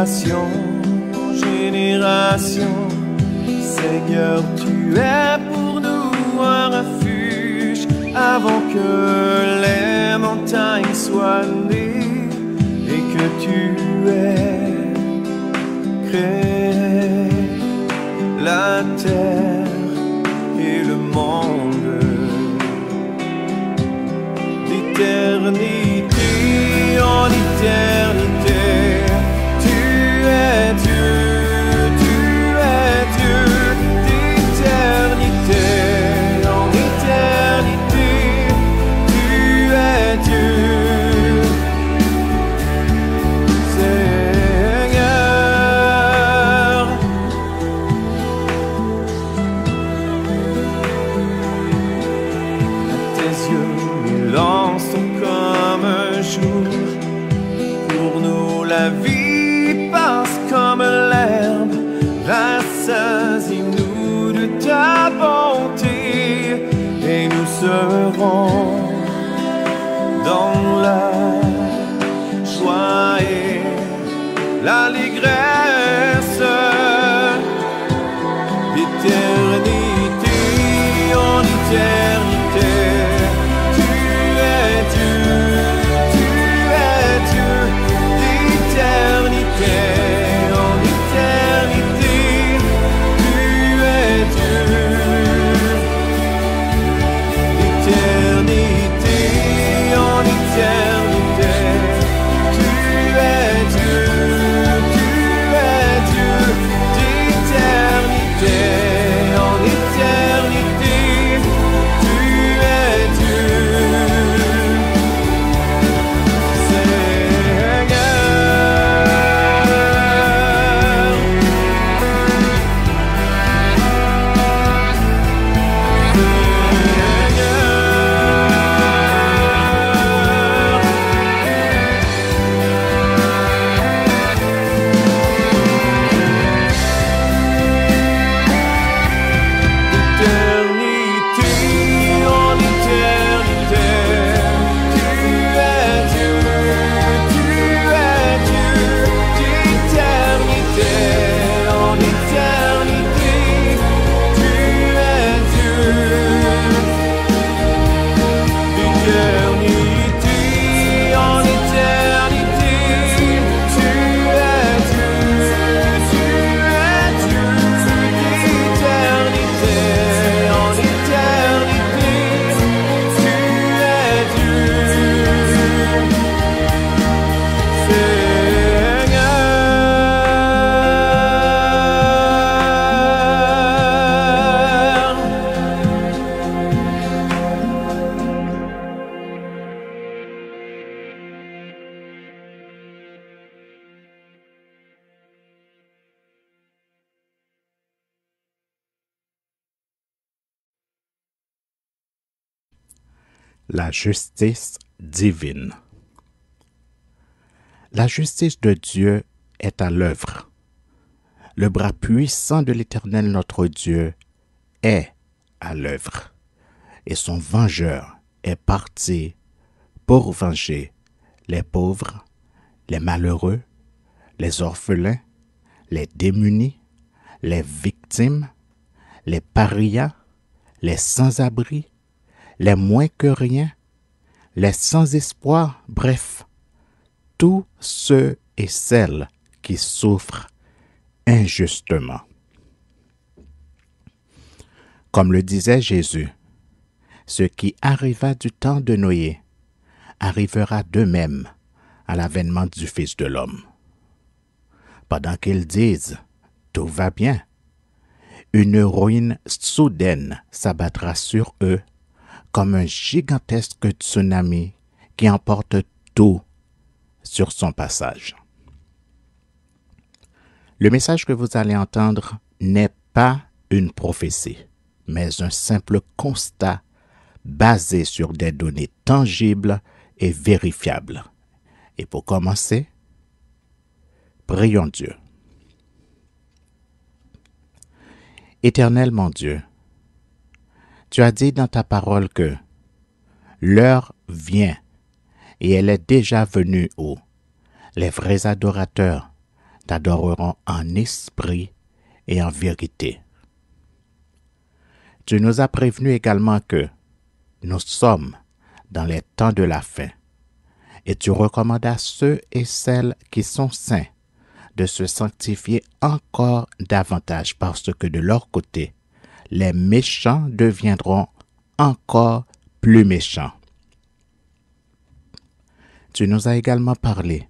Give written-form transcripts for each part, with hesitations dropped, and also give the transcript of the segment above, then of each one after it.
génération en génération. Seigneur, tu es pour nous un refuge avant que les montagnes soient nées et que tu aies créé la terre et le monde. D'éternité en éternité, tu es Dieu. La vie passe comme l'herbe, rassasie-nous de ta bonté, et nous serons dans la joie et l'allégresse d'éternité en éternité. La justice divine. La justice de Dieu est à l'œuvre. Le bras puissant de l'Éternel notre Dieu est à l'œuvre, et son vengeur est parti pour venger les pauvres, les malheureux, les orphelins, les démunis, les victimes, les parias, les sans-abri, les moins que rien, les sans-espoir, bref, tous ceux et celles qui souffrent injustement. Comme le disait Jésus, ce qui arriva du temps de Noé arrivera de même à l'avènement du Fils de l'homme. Pendant qu'ils disent « tout va bien », une ruine soudaine s'abattra sur eux comme un gigantesque tsunami qui emporte tout sur son passage. Le message que vous allez entendre n'est pas une prophétie, mais un simple constat basé sur des données tangibles et vérifiables. Et pour commencer, prions Dieu. Éternel mon Dieu, tu as dit dans ta parole que l'heure vient et elle est déjà venue où les vrais adorateurs t'adoreront en esprit et en vérité. Tu nous as prévenu également que nous sommes dans les temps de la fin, et tu recommandes à ceux et celles qui sont saints de se sanctifier encore davantage parce que de leur côté, les méchants deviendront encore plus méchants. Tu nous as également parlé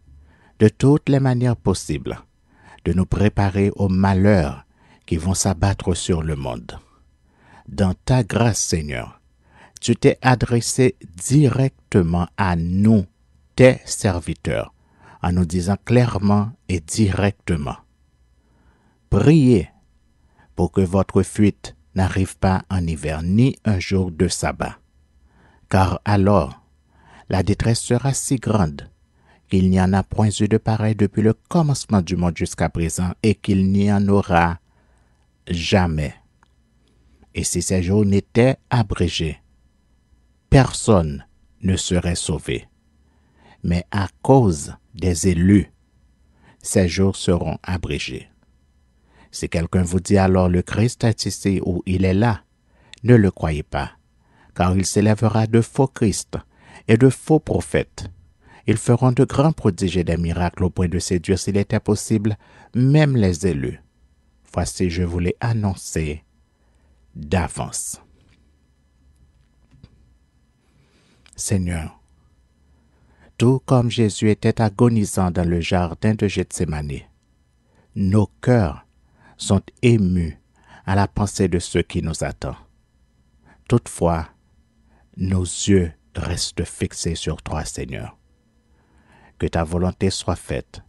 de toutes les manières possibles de nous préparer aux malheurs qui vont s'abattre sur le monde. Dans ta grâce, Seigneur, tu t'es adressé directement à nous, tes serviteurs, en nous disant clairement et directement: priez pour que votre fuite n'arrive pas en hiver ni un jour de sabbat, car alors la détresse sera si grande qu'il n'y en a point eu de pareil depuis le commencement du monde jusqu'à présent et qu'il n'y en aura jamais. Et si ces jours n'étaient abrégés, personne ne serait sauvé. Mais à cause des élus, ces jours seront abrégés. Si quelqu'un vous dit alors le Christ est ici ou il est là, ne le croyez pas, car il s'élèvera de faux Christ et de faux prophètes. Ils feront de grands prodiges et des miracles au point de séduire, s'il était possible, même les élus. Voici, je vous l'ai annoncé d'avance. Seigneur, tout comme Jésus était agonisant dans le jardin de Gethsémani, nos cœurs sont émus à la pensée de ce qui nous attend. Toutefois, nos yeux restent fixés sur toi, Seigneur. Que ta volonté soit faite.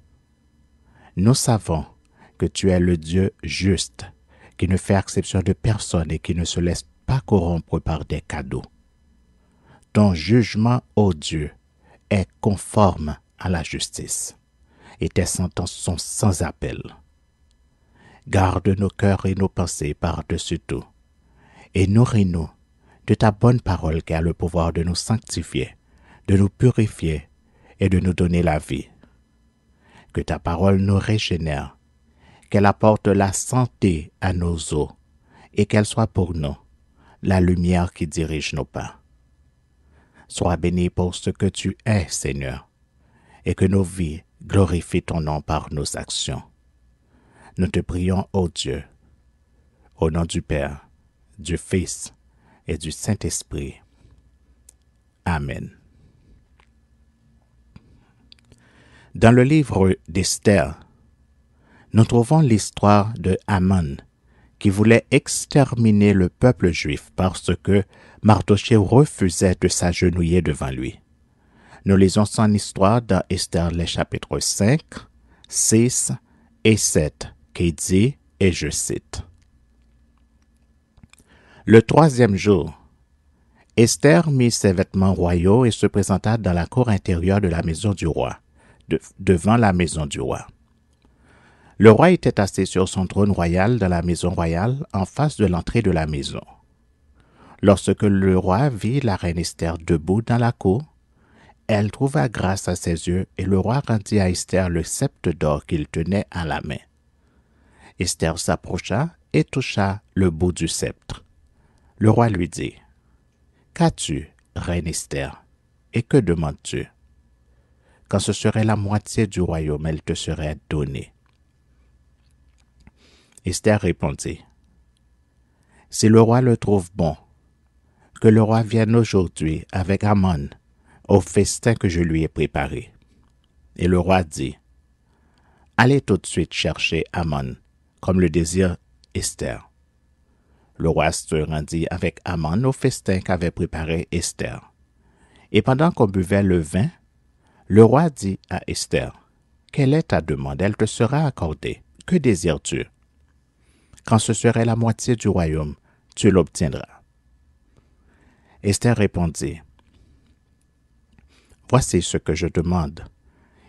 Nous savons que tu es le Dieu juste, qui ne fait exception de personne et qui ne se laisse pas corrompre par des cadeaux. Ton jugement, ô Dieu, est conforme à la justice, et tes sentences sont sans appel. Garde nos cœurs et nos pensées par-dessus tout, et nourris-nous de ta bonne parole qui a le pouvoir de nous sanctifier, de nous purifier et de nous donner la vie. Que ta parole nous régénère, qu'elle apporte la santé à nos os et qu'elle soit pour nous la lumière qui dirige nos pas. Sois béni pour ce que tu es, Seigneur, et que nos vies glorifient ton nom par nos actions. Nous te prions, ô Dieu, au nom du Père, du Fils et du Saint-Esprit. Amen. Dans le livre d'Esther, nous trouvons l'histoire de Haman qui voulait exterminer le peuple juif parce que Mardochée refusait de s'agenouiller devant lui. Nous lisons son histoire dans Esther les chapitres 5, 6 et 7 qui dit, et je cite: Le 3e jour, Esther mit ses vêtements royaux et se présenta dans la cour intérieure de la maison du roi, devant la maison du roi. Le roi était assis sur son trône royal dans la maison royale, en face de l'entrée de la maison. Lorsque le roi vit la reine Esther debout dans la cour, elle trouva grâce à ses yeux et le roi rendit à Esther le sceptre d'or qu'il tenait à la main. Esther s'approcha et toucha le bout du sceptre. Le roi lui dit: Qu'as-tu, reine Esther, et que demandes-tu? Quand ce serait la moitié du royaume, elle te serait donnée. Esther répondit: Si le roi le trouve bon, que le roi vienne aujourd'hui avec Haman au festin que je lui ai préparé. Et le roi dit: Allez tout de suite chercher Haman, comme le désire Esther. Le roi se rendit avec Haman au festin qu'avait préparé Esther. Et pendant qu'on buvait le vin, le roi dit à Esther: Quelle est ta demande? Elle te sera accordée. Que désires-tu? Quand ce serait la moitié du royaume, tu l'obtiendras. Esther répondit: Voici ce que je demande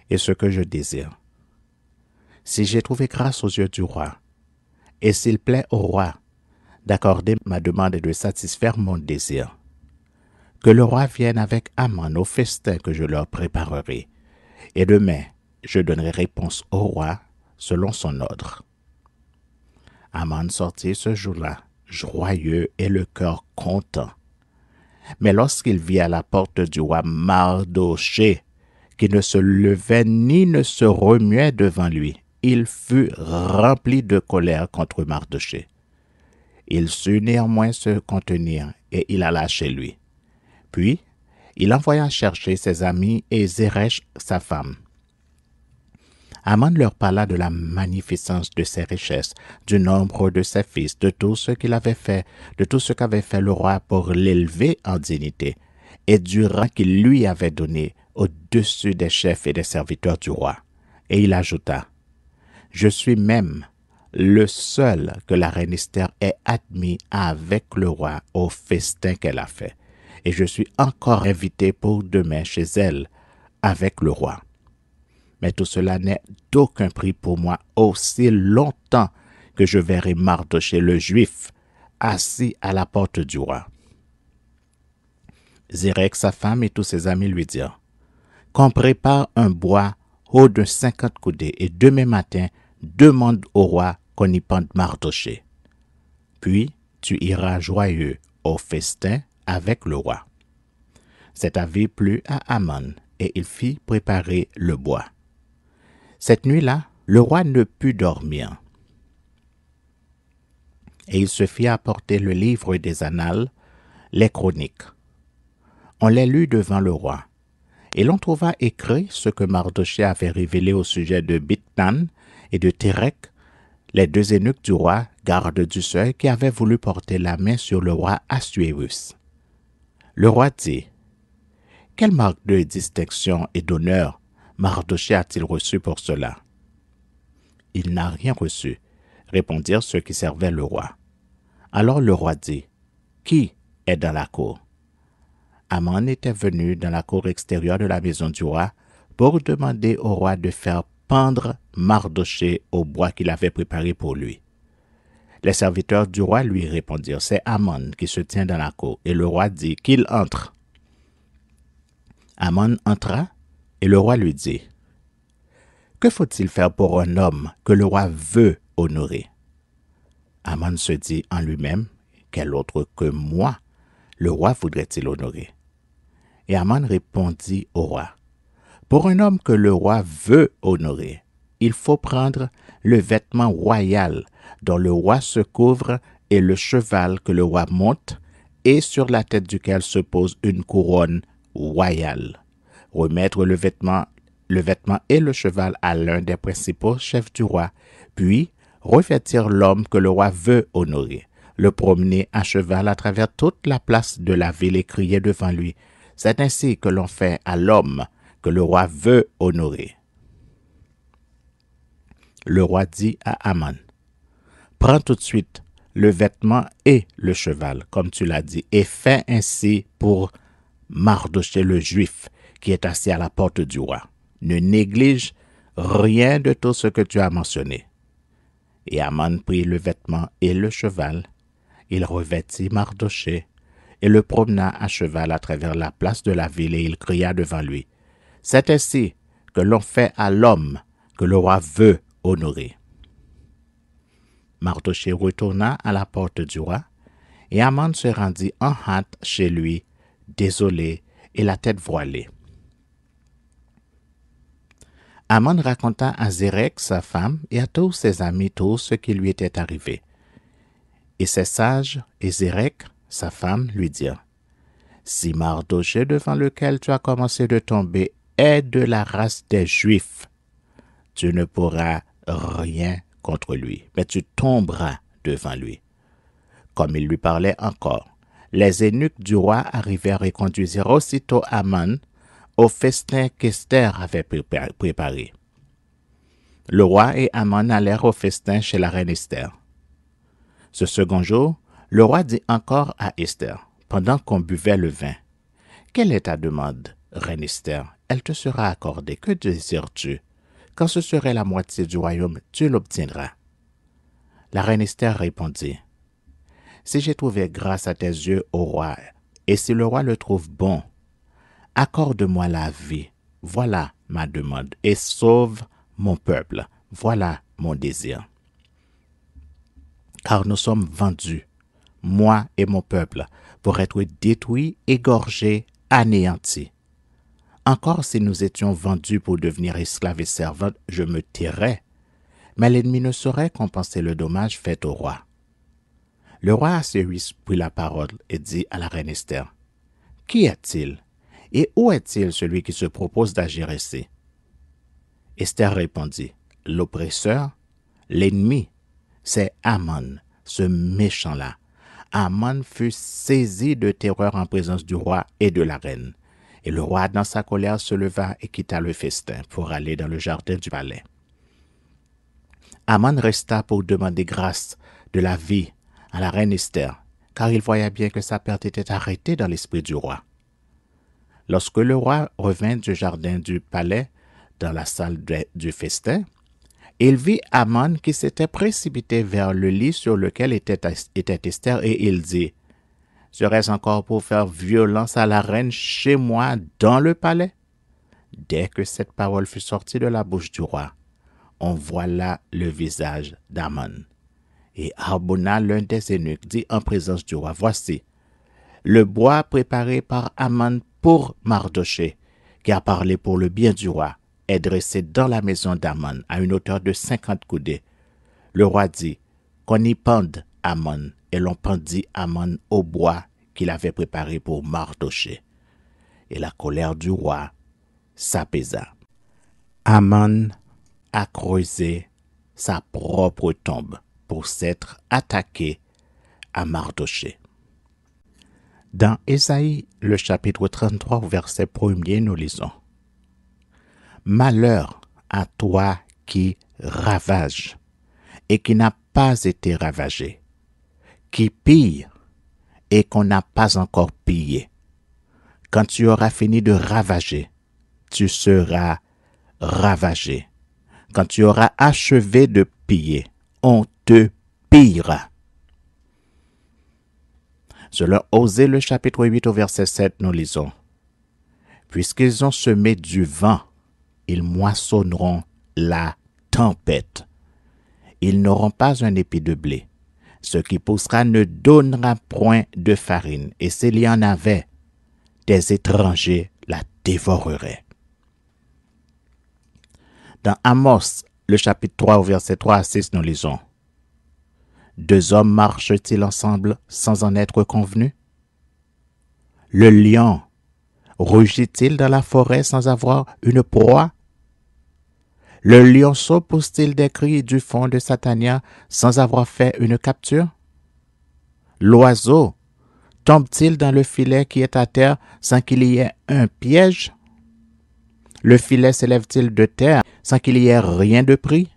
et ce que je désire. Si j'ai trouvé grâce aux yeux du roi, et s'il plaît au roi d'accorder ma demande et de satisfaire mon désir, que le roi vienne avec Haman au festin que je leur préparerai, et demain je donnerai réponse au roi selon son ordre. Aman sortit ce jour-là, joyeux et le cœur content. Mais lorsqu'il vit à la porte du roi Mardochée, qui ne se levait ni ne se remuait devant lui, il fut rempli de colère contre Mardochée. Il sut néanmoins se contenir et il alla chez lui. Puis, il envoya chercher ses amis et Zeresh, sa femme. Aman leur parla de la magnificence de ses richesses, du nombre de ses fils, de tout ce qu'il avait fait, de tout ce qu'avait fait le roi pour l'élever en dignité, et du rang qu'il lui avait donné au-dessus des chefs et des serviteurs du roi. Et il ajouta, « Je suis même le seul que la reine Esther ait admis avec le roi au festin qu'elle a fait, et je suis encore invité pour demain chez elle avec le roi. Mais tout cela n'est d'aucun prix pour moi aussi longtemps que je verrai Mardochée le Juif assis à la porte du roi. » Zérek, sa femme et tous ses amis lui dirent, « Qu'on prépare un bois haut de 50 coudées et demain matin, demande au roi qu'on y pende Mardochée. Puis tu iras joyeux au festin avec le roi. » Cet avis plut à Aman et il fit préparer le bois. Cette nuit-là, le roi ne put dormir. Et il se fit apporter le livre des annales, les chroniques. On les lut devant le roi, et l'on trouva écrit ce que Mardochée avait révélé au sujet de Bigthan et de Térec, les deux eunuques du roi, gardes du seuil, qui avaient voulu porter la main sur le roi Assuérus. Le roi dit, « Quelle marque de distinction et d'honneur Mardochée a-t-il reçu pour cela? » « Il n'a rien reçu, » répondirent ceux qui servaient le roi. Alors le roi dit, « Qui est dans la cour ?» Aman était venu dans la cour extérieure de la maison du roi pour demander au roi de faire pendre Mardochée au bois qu'il avait préparé pour lui. Les serviteurs du roi lui répondirent, « C'est Aman qui se tient dans la cour. » Et le roi dit qu'il entre. Aman entra et le roi lui dit, « Que faut-il faire pour un homme que le roi veut honorer? » Aman se dit en lui-même, « Quel autre que moi le roi voudrait-il honorer? » Et Aman répondit au roi, « Pour un homme que le roi veut honorer, il faut prendre le vêtement royal dont le roi se couvre et le cheval que le roi monte et sur la tête duquel se pose une couronne royale. Remettre le vêtement et le cheval à l'un des principaux chefs du roi, puis revêtir l'homme que le roi veut honorer, le promener à cheval à travers toute la place de la ville et crier devant lui. C'est ainsi que l'on fait à l'homme que le roi veut honorer. » Le roi dit à Aman, « Prends tout de suite le vêtement et le cheval, comme tu l'as dit, et fais ainsi pour Mardochée le Juif, qui est assis à la porte du roi. Ne néglige rien de tout ce que tu as mentionné. » Et Aman prit le vêtement et le cheval. Il revêtit Mardochée et le promena à cheval à travers la place de la ville, et il cria devant lui, « C'est ainsi que l'on fait à l'homme que le roi veut honorer. » Mardochée retourna à la porte du roi, et Aman se rendit en hâte chez lui, désolé et la tête voilée. Aman raconta à Zérek, sa femme, et à tous ses amis tout ce qui lui était arrivé. Et ses sages et Zérek, sa femme, lui dirent, « Si Mardochée devant lequel tu as commencé de tomber est de la race des Juifs, tu ne pourras rien contre lui, mais tu tomberas devant lui. » Comme il lui parlait encore, les eunuques du roi arrivèrent et conduisirent aussitôt Aman au festin qu'Esther avait préparé. Le roi et Aman allèrent au festin chez la reine Esther. Ce second jour, le roi dit encore à Esther, pendant qu'on buvait le vin, « Quelle est ta demande, reine Esther? Elle te sera accordée. Que désires-tu? Quand ce serait la moitié du royaume, tu l'obtiendras. » La reine Esther répondit, « Si j'ai trouvé grâce à tes yeux, ô roi, et si le roi le trouve bon, accorde-moi la vie, voilà ma demande, et sauve mon peuple, voilà mon désir. Car nous sommes vendus, moi et mon peuple, pour être détruits, égorgés, anéantis. Encore si nous étions vendus pour devenir esclaves et servantes, je me tairais, mais l'ennemi ne saurait compenser le dommage fait au roi. Le roi Assuérus prit la parole et dit à la reine Esther, « Qui est-il et où est-il celui qui se propose d'agir ainsi ?» Esther répondit, « L'oppresseur, l'ennemi, c'est Haman, ce méchant-là. » Haman fut saisi de terreur en présence du roi et de la reine. Et le roi, dans sa colère, se leva et quitta le festin pour aller dans le jardin du palais. Haman resta pour demander grâce de la vie à la reine Esther, car il voyait bien que sa perte était arrêtée dans l'esprit du roi. Lorsque le roi revint du jardin du palais, dans la salle du festin, il vit Haman qui s'était précipité vers le lit sur lequel était Esther, et il dit, « Serait-ce encore pour faire violence à la reine chez moi dans le palais ?» Dès que cette parole fut sortie de la bouche du roi, on voit là le visage d'Haman. Et Harbona, l'un des eunuques, dit en présence du roi, « Voici, le bois préparé par Haman pour Mardochée, qui a parlé pour le bien du roi, est dressé dans la maison d'Haman à une hauteur de 50 coudées. » Le roi dit qu'on y pende Haman, et l'on pendit Haman au bois qu'il avait préparé pour Mardochée. Et la colère du roi s'apaisa. Haman a creusé sa propre tombe pour s'être attaqué à Mardochée. Dans Ésaïe, le chapitre 33, verset 1er, nous lisons, « Malheur à toi qui ravage et qui n'a pas été ravagé, qui pille et qu'on n'a pas encore pillé. Quand tu auras fini de ravager, tu seras ravagé. Quand tu auras achevé de piller, on te pillera. » Selon Osée, le chapitre 8, au verset 7, nous lisons, « Puisqu'ils ont semé du vent, ils moissonneront la tempête. Ils n'auront pas un épi de blé. Ce qui poussera ne donnera point de farine, et s'il y en avait, des étrangers la dévoreraient. » Dans Amos, le chapitre 3, au verset 3 à 6, nous lisons, « Deux hommes marchent-ils ensemble sans en être convenus? Le lion rugit-il dans la forêt sans avoir une proie? Le lionceau pousse-t-il des cris du fond de Satania sans avoir fait une capture? L'oiseau tombe-t-il dans le filet qui est à terre sans qu'il y ait un piège? Le filet s'élève-t-il de terre sans qu'il y ait rien de pris?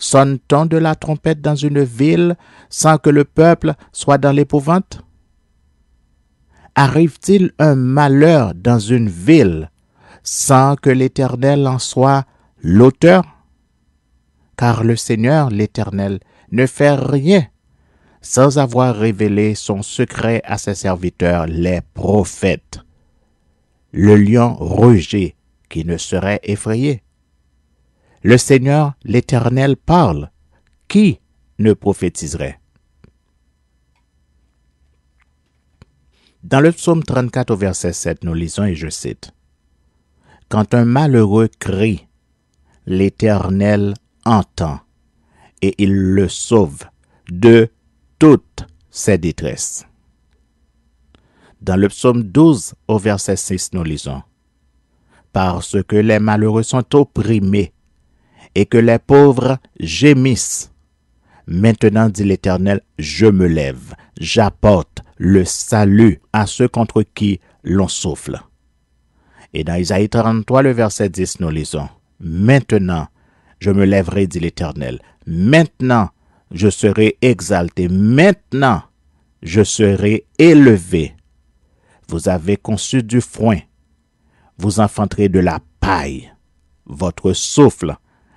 Sonne-t-on de la trompette dans une ville sans que le peuple soit dans l'épouvante? Arrive-t-il un malheur dans une ville sans que l'Éternel en soit l'auteur? Car le Seigneur, l'Éternel, ne fait rien sans avoir révélé son secret à ses serviteurs, les prophètes. Le lion rugit qui ne serait effrayé. Le Seigneur, l'Éternel, parle. Qui ne prophétiserait? Dans le psaume 34 au verset 7, nous lisons, et je cite, « Quand un malheureux crie, l'Éternel entend, et il le sauve de toutes ses détresses. » Dans le psaume 12 au verset 6, nous lisons, « Parce que les malheureux sont opprimés, et que les pauvres gémissent. Maintenant, dit l'Éternel, je me lève, j'apporte le salut à ceux contre qui l'on souffle. » Et dans Isaïe 33, le verset 10, nous lisons, « Maintenant, je me lèverai, dit l'Éternel. Maintenant, je serai exalté. Maintenant, je serai élevé. Vous avez conçu du foin. Vous enfanterez de la paille. Votre souffle,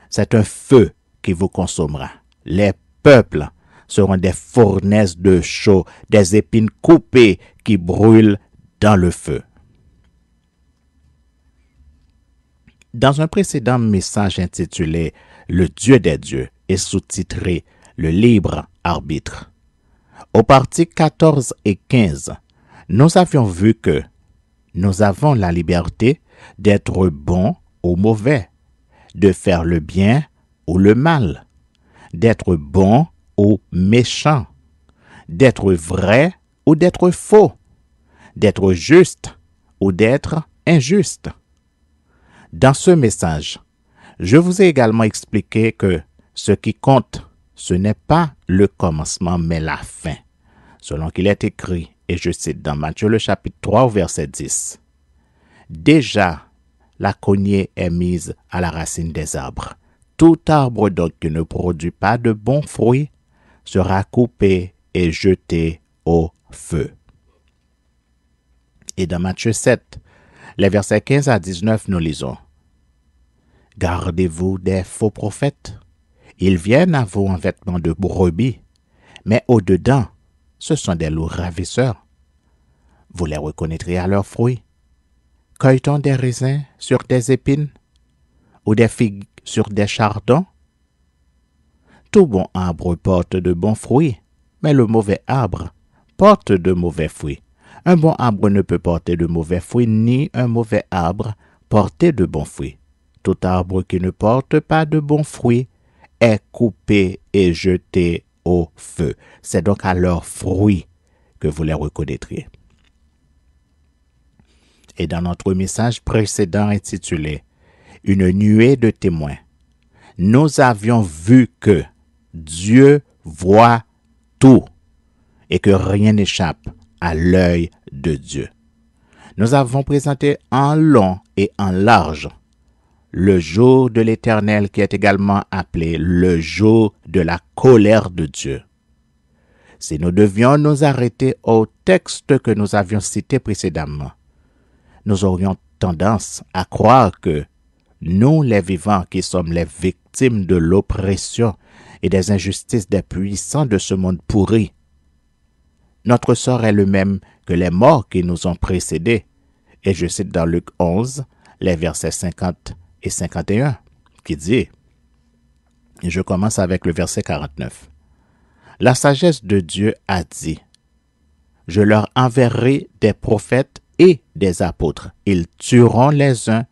c'est un feu qui vous consommera. Les peuples seront des fournaises de chaux, des épines coupées qui brûlent dans le feu. » Dans un précédent message intitulé « Le Dieu des dieux » et sous-titré « Le libre arbitre », aux parties 14 et 15, nous avions vu que nous avons la liberté d'être bons ou mauvais, de faire le bien ou le mal, d'être bon ou méchant, d'être vrai ou d'être faux, d'être juste ou d'être injuste. Dans ce message, je vous ai également expliqué que ce qui compte, ce n'est pas le commencement, mais la fin, selon qu'il est écrit, et je cite dans Matthieu le chapitre 3 au verset 10. Déjà, la cognée est mise à la racine des arbres. Tout arbre donc qui ne produit pas de bons fruits sera coupé et jeté au feu. Et dans Matthieu 7, les versets 15 à 19, nous lisons: Gardez-vous des faux prophètes. Ils viennent à vous en vêtements de brebis, mais au-dedans, ce sont des loups ravisseurs. Vous les reconnaîtrez à leurs fruits. Cueille-t-on des raisins sur des épines ou des figues sur des chardons? Tout bon arbre porte de bons fruits, mais le mauvais arbre porte de mauvais fruits. Un bon arbre ne peut porter de mauvais fruits, ni un mauvais arbre porter de bons fruits. Tout arbre qui ne porte pas de bons fruits est coupé et jeté au feu. C'est donc à leurs fruits que vous les reconnaîtrez. Et dans notre message précédent intitulé « Une nuée de témoins », nous avions vu que Dieu voit tout et que rien n'échappe à l'œil de Dieu. Nous avons présenté en long et en large le jour de l'Éternel qui est également appelé le jour de la colère de Dieu. Si nous devions nous arrêter au texte que nous avions cité précédemment, nous aurions tendance à croire que nous, les vivants, qui sommes les victimes de l'oppression et des injustices des puissants de ce monde pourri, notre sort est le même que les morts qui nous ont précédés. Et je cite dans Luc 11, les versets 50 et 51, qui dit, et je commence avec le verset 49. La sagesse de Dieu a dit, « Je leur enverrai des prophètes et des apôtres. Ils tueront les uns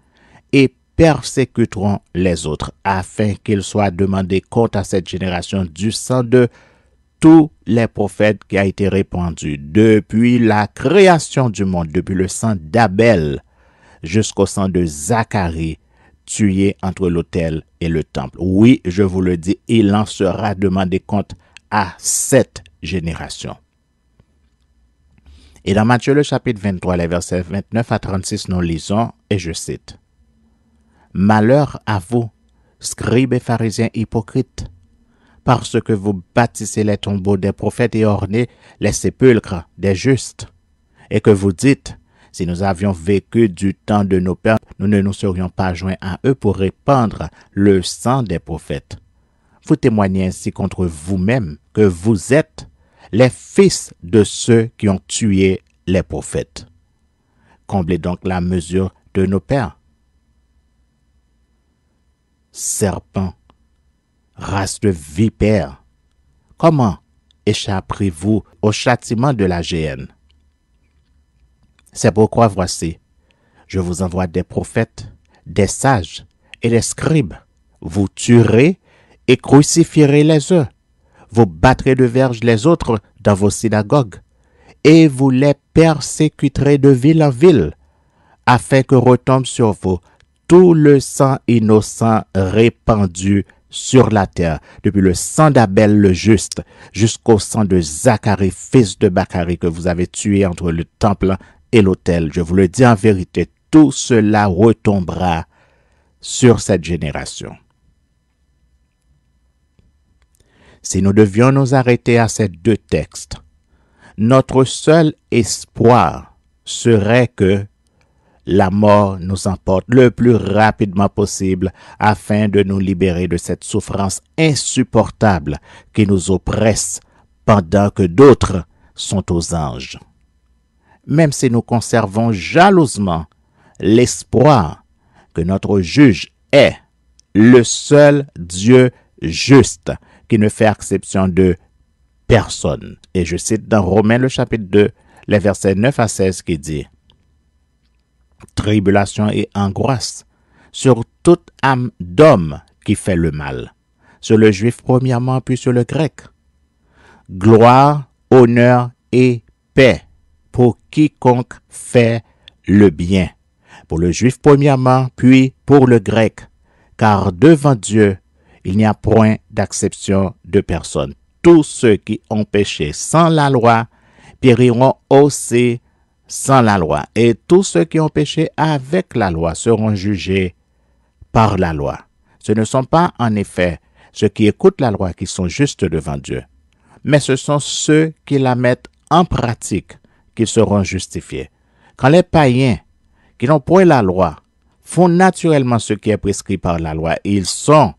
et persécuteront les autres, afin qu'il soit demandé compte à cette génération du sang de tous les prophètes qui a été répandu depuis la création du monde, depuis le sang d'Abel jusqu'au sang de Zacharie, tué entre l'autel et le temple. Oui, je vous le dis, il en sera demandé compte à cette génération. » Et dans Matthieu le chapitre 23, les versets 29 à 36, nous lisons, et je cite, « Malheur à vous, scribes et pharisiens hypocrites, parce que vous bâtissez les tombeaux des prophètes et ornez les sépulcres des justes, et que vous dites, si nous avions vécu du temps de nos pères, nous ne nous serions pas joints à eux pour répandre le sang des prophètes. Vous témoignez ainsi contre vous-même que vous êtes les fils de ceux qui ont tué les prophètes. Comblez donc la mesure de nos pères. Serpents, race de vipères, comment échapperez-vous au châtiment de la géhenne? C'est pourquoi voici, je vous envoie des prophètes, des sages et des scribes. Vous tuerez et crucifierez les uns. Vous battrez de verge les autres dans vos synagogues, et vous les persécuterez de ville en ville, afin que retombe sur vous tout le sang innocent répandu sur la terre, depuis le sang d'Abel le juste, jusqu'au sang de Zacharie, fils de Bachari, que vous avez tué entre le temple et l'autel. Je vous le dis en vérité, tout cela retombera sur cette génération. Si nous devions nous arrêter à ces deux textes, notre seul espoir serait que la mort nous emporte le plus rapidement possible afin de nous libérer de cette souffrance insupportable qui nous oppresse pendant que d'autres sont aux anges. Même si nous conservons jalousement l'espoir que notre juge est le seul Dieu juste qui ne fait exception de personne. Et je cite dans Romains le chapitre 2, les versets 9 à 16 qui dit « Tribulation et angoisse sur toute âme d'homme qui fait le mal, sur le juif premièrement, puis sur le grec. Gloire, honneur et paix pour quiconque fait le bien, pour le juif premièrement, puis pour le grec, car devant Dieu, il n'y a point d'acception de personne. Tous ceux qui ont péché sans la loi périront aussi sans la loi, et tous ceux qui ont péché avec la loi seront jugés par la loi. Ce ne sont pas, en effet, ceux qui écoutent la loi qui sont justes devant Dieu, mais ce sont ceux qui la mettent en pratique qui seront justifiés. Quand les païens qui n'ont point la loi font naturellement ce qui est prescrit par la loi, ils sont,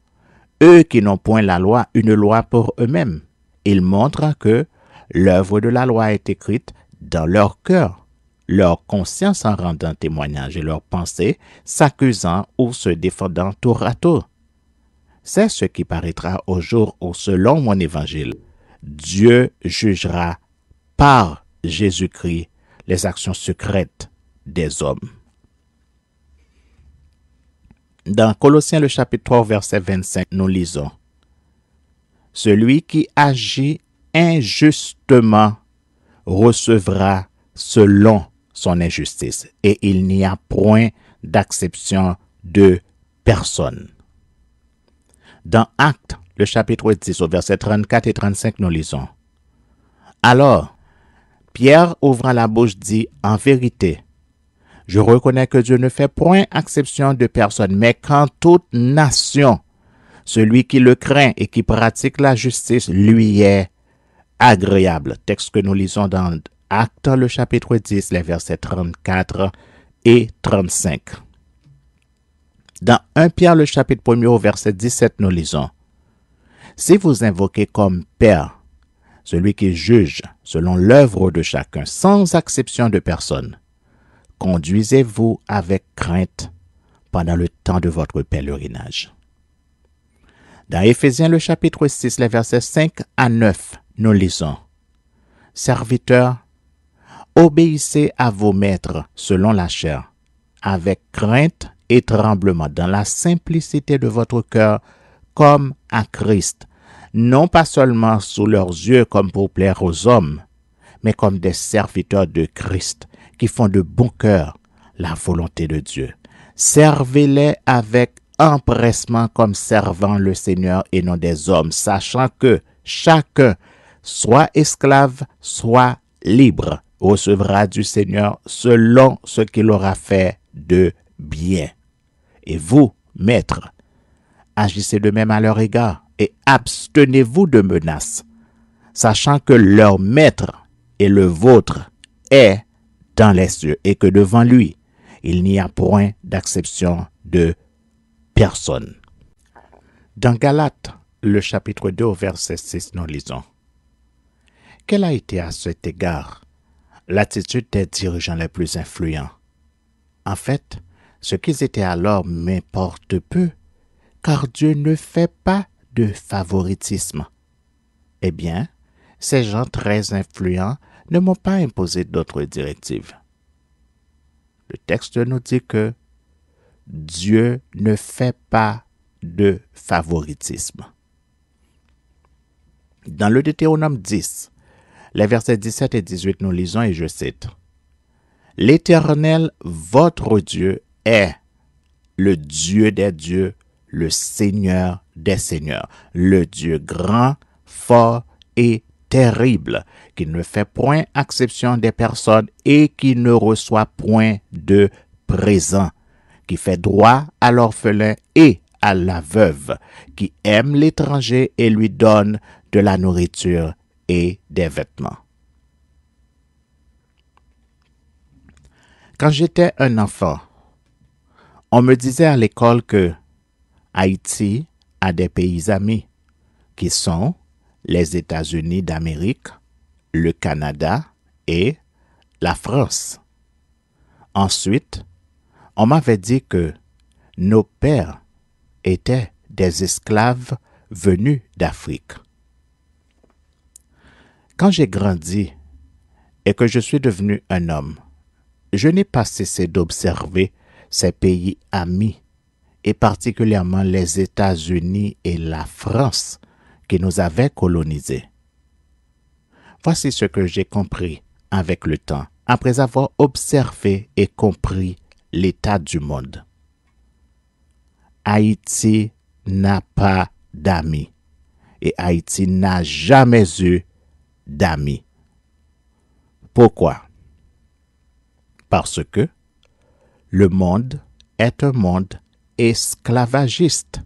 eux qui n'ont point la loi, une loi pour eux-mêmes. Ils montrent que l'œuvre de la loi est écrite dans leur cœur, leur conscience en rendant témoignage et leurs pensées s'accusant ou se défendant tour à tour. C'est ce qui paraîtra au jour où, selon mon évangile, Dieu jugera par Jésus-Christ les actions secrètes des hommes. Dans Colossiens le chapitre 3, verset 25, nous lisons « Celui qui agit injustement recevra selon son injustice, et il n'y a point d'acception de personne. » Dans Actes, le chapitre 10, au verset 34 et 35, nous lisons « Alors, Pierre, ouvrant la bouche, dit, « En vérité, je reconnais que Dieu ne fait point exception de personne, mais qu'en toute nation, celui qui le craint et qui pratique la justice lui est agréable. » Texte que nous lisons dans Actes, le chapitre 10, les versets 34 et 35. Dans 1 Pierre, le chapitre 1er, au verset 17, nous lisons « Si vous invoquez comme Père celui qui juge selon l'œuvre de chacun, sans exception de personne, conduisez-vous avec crainte pendant le temps de votre pèlerinage. » Dans Éphésiens, le chapitre 6, les versets 5 à 9, nous lisons « Serviteurs, obéissez à vos maîtres selon la chair, avec crainte et tremblement, dans la simplicité de votre cœur, comme à Christ, non pas seulement sous leurs yeux comme pour plaire aux hommes, mais comme des serviteurs de Christ, qui font de bon cœur la volonté de Dieu. Servez-les avec empressement comme servant le Seigneur et non des hommes, sachant que chacun, soit esclave, soit libre, recevra du Seigneur selon ce qu'il aura fait de bien. Et vous, maîtres, agissez de même à leur égard et abstenez-vous de menaces, sachant que leur maître et le vôtre est dans les cieux et que devant lui, il n'y a point d'acception de personne. Dans Galates, le chapitre 2, au verset 6, nous lisons « Quelle a été à cet égard l'attitude des dirigeants les plus influents? En fait, ce qu'ils étaient alors m'importe peu, car Dieu ne fait pas de favoritisme. Eh bien, ces gens très influents ne m'ont pas imposé d'autres directives. » Le texte nous dit que Dieu ne fait pas de favoritisme. Dans le Deutéronome 10, les versets 17 et 18, nous lisons et je cite « L'Éternel, votre Dieu, est le Dieu des dieux, le Seigneur des seigneurs, le Dieu grand, fort et terrible, qui ne fait point exception des personnes et qui ne reçoit point de présent, qui fait droit à l'orphelin et à la veuve, qui aime l'étranger et lui donne de la nourriture et des vêtements. » Quand j'étais un enfant, on me disait à l'école que Haïti a des pays amis qui sont les États-Unis d'Amérique, le Canada et la France. Ensuite, on m'avait dit que nos pères étaient des esclaves venus d'Afrique. Quand j'ai grandi et que je suis devenu un homme, je n'ai pas cessé d'observer ces pays amis, et particulièrement les États-Unis et la France qui nous avaient colonisés. Voici ce que j'ai compris avec le temps, après avoir observé et compris l'état du monde. Haïti n'a pas d'amis et Haïti n'a jamais eu d'amis. Pourquoi? Parce que le monde est un monde esclavagiste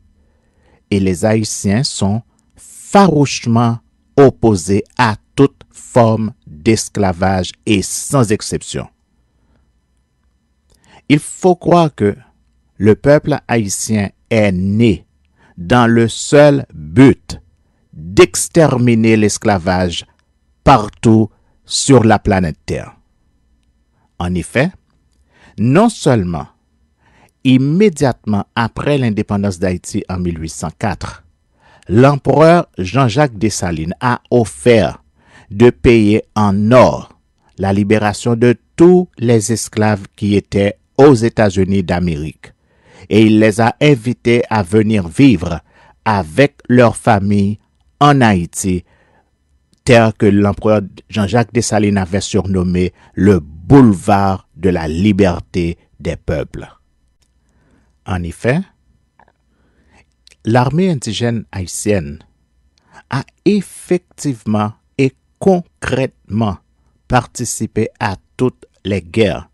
et les Haïtiens sont farouchement opposés à toute forme d'esclavage et sans exception. Il faut croire que le peuple haïtien est né dans le seul but d'exterminer l'esclavage partout sur la planète Terre. En effet, non seulement immédiatement après l'indépendance d'Haïti en 1804, l'empereur Jean-Jacques Dessalines a offert de payer en or la libération de tous les esclaves qui étaient aux États-Unis d'Amérique, et il les a invités à venir vivre avec leur famille en Haïti, terre que l'empereur Jean-Jacques Dessalines avait surnommé le boulevard de la liberté des peuples. En effet, l'armée indigène haïtienne a effectivement et concrètement participé à toutes les guerres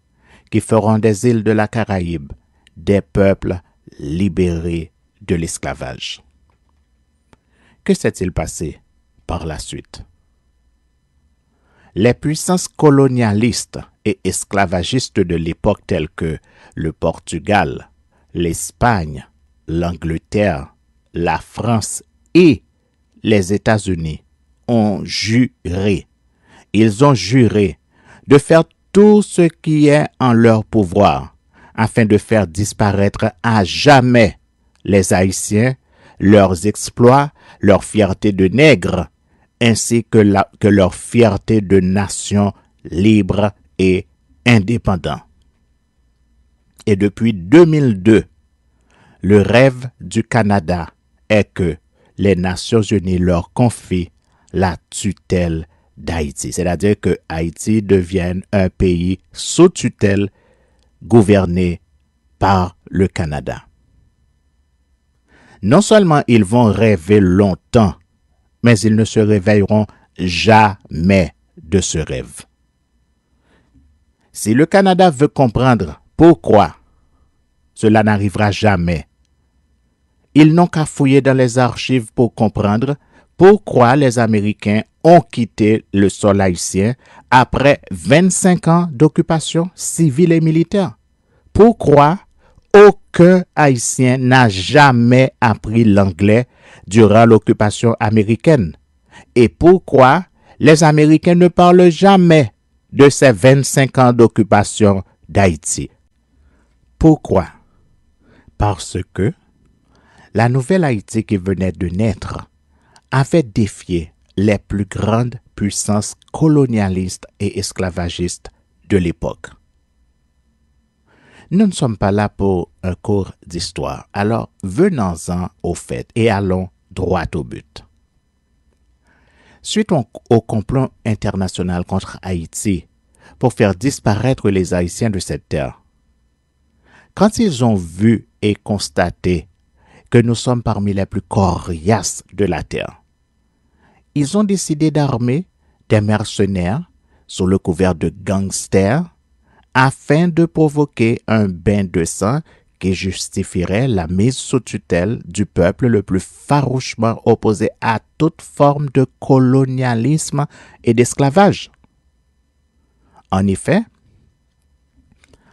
qui feront des îles de la Caraïbe des peuples libérés de l'esclavage. Que s'est-il passé par la suite? Les puissances colonialistes et esclavagistes de l'époque telles que le Portugal, l'Espagne, l'Angleterre, la France et les États-Unis ont juré. Ils ont juré de faire tout ce qui est en leur pouvoir afin de faire disparaître à jamais les Haïtiens, leurs exploits, leur fierté de nègres, ainsi que leur fierté de nation libre et indépendant. Et depuis 2002, le rêve du Canada est que les Nations Unies leur confient la tutelle d'Haïti, c'est-à-dire que Haïti devienne un pays sous tutelle gouverné par le Canada. Non seulement ils vont rêver longtemps, mais ils ne se réveilleront jamais de ce rêve. Si le Canada veut comprendre pourquoi cela n'arrivera jamais, ils n'ont qu'à fouiller dans les archives pour comprendre pourquoi les Américains ont quitté le sol haïtien après 25 ans d'occupation civile et militaire. Pourquoi aucun Haïtien n'a jamais appris l'anglais durant l'occupation américaine? Et pourquoi les Américains ne parlent jamais de ces 25 ans d'occupation d'Haïti? Pourquoi? Parce que la nouvelle Haïti qui venait de naître avait défié les plus grandes puissances colonialistes et esclavagistes de l'époque. Nous ne sommes pas là pour un cours d'histoire, alors venons-en au fait et allons droit au but. Suite au complot international contre Haïti pour faire disparaître les Haïtiens de cette terre, quand ils ont vu et constaté que nous sommes parmi les plus coriaces de la terre, ils ont décidé d'armer des mercenaires sous le couvert de gangsters afin de provoquer un bain de sang qui justifierait la mise sous tutelle du peuple le plus farouchement opposé à toute forme de colonialisme et d'esclavage. En effet,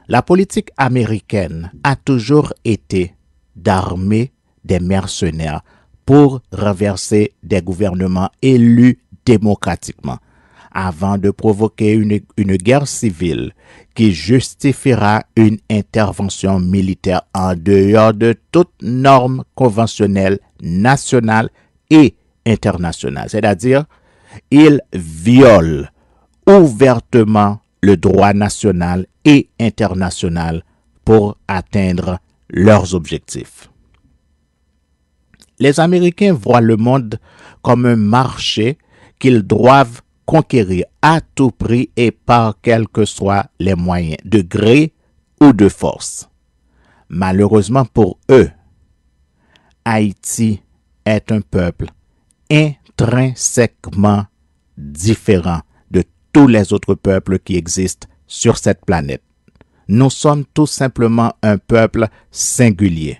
la politique américaine a toujours été d'armer des mercenaires pour renverser des gouvernements élus démocratiquement, avant de provoquer une guerre civile qui justifiera une intervention militaire en dehors de toute norme conventionnelle nationale et internationale. C'est-à-dire, ils violent ouvertement le droit national et international pour atteindre leurs objectifs. Les Américains voient le monde comme un marché qu'ils doivent conquérir à tout prix et par quels que soient les moyens, de gré ou de force. Malheureusement pour eux, Haïti est un peuple intrinsèquement différent de tous les autres peuples qui existent sur cette planète. Nous sommes tout simplement un peuple singulier.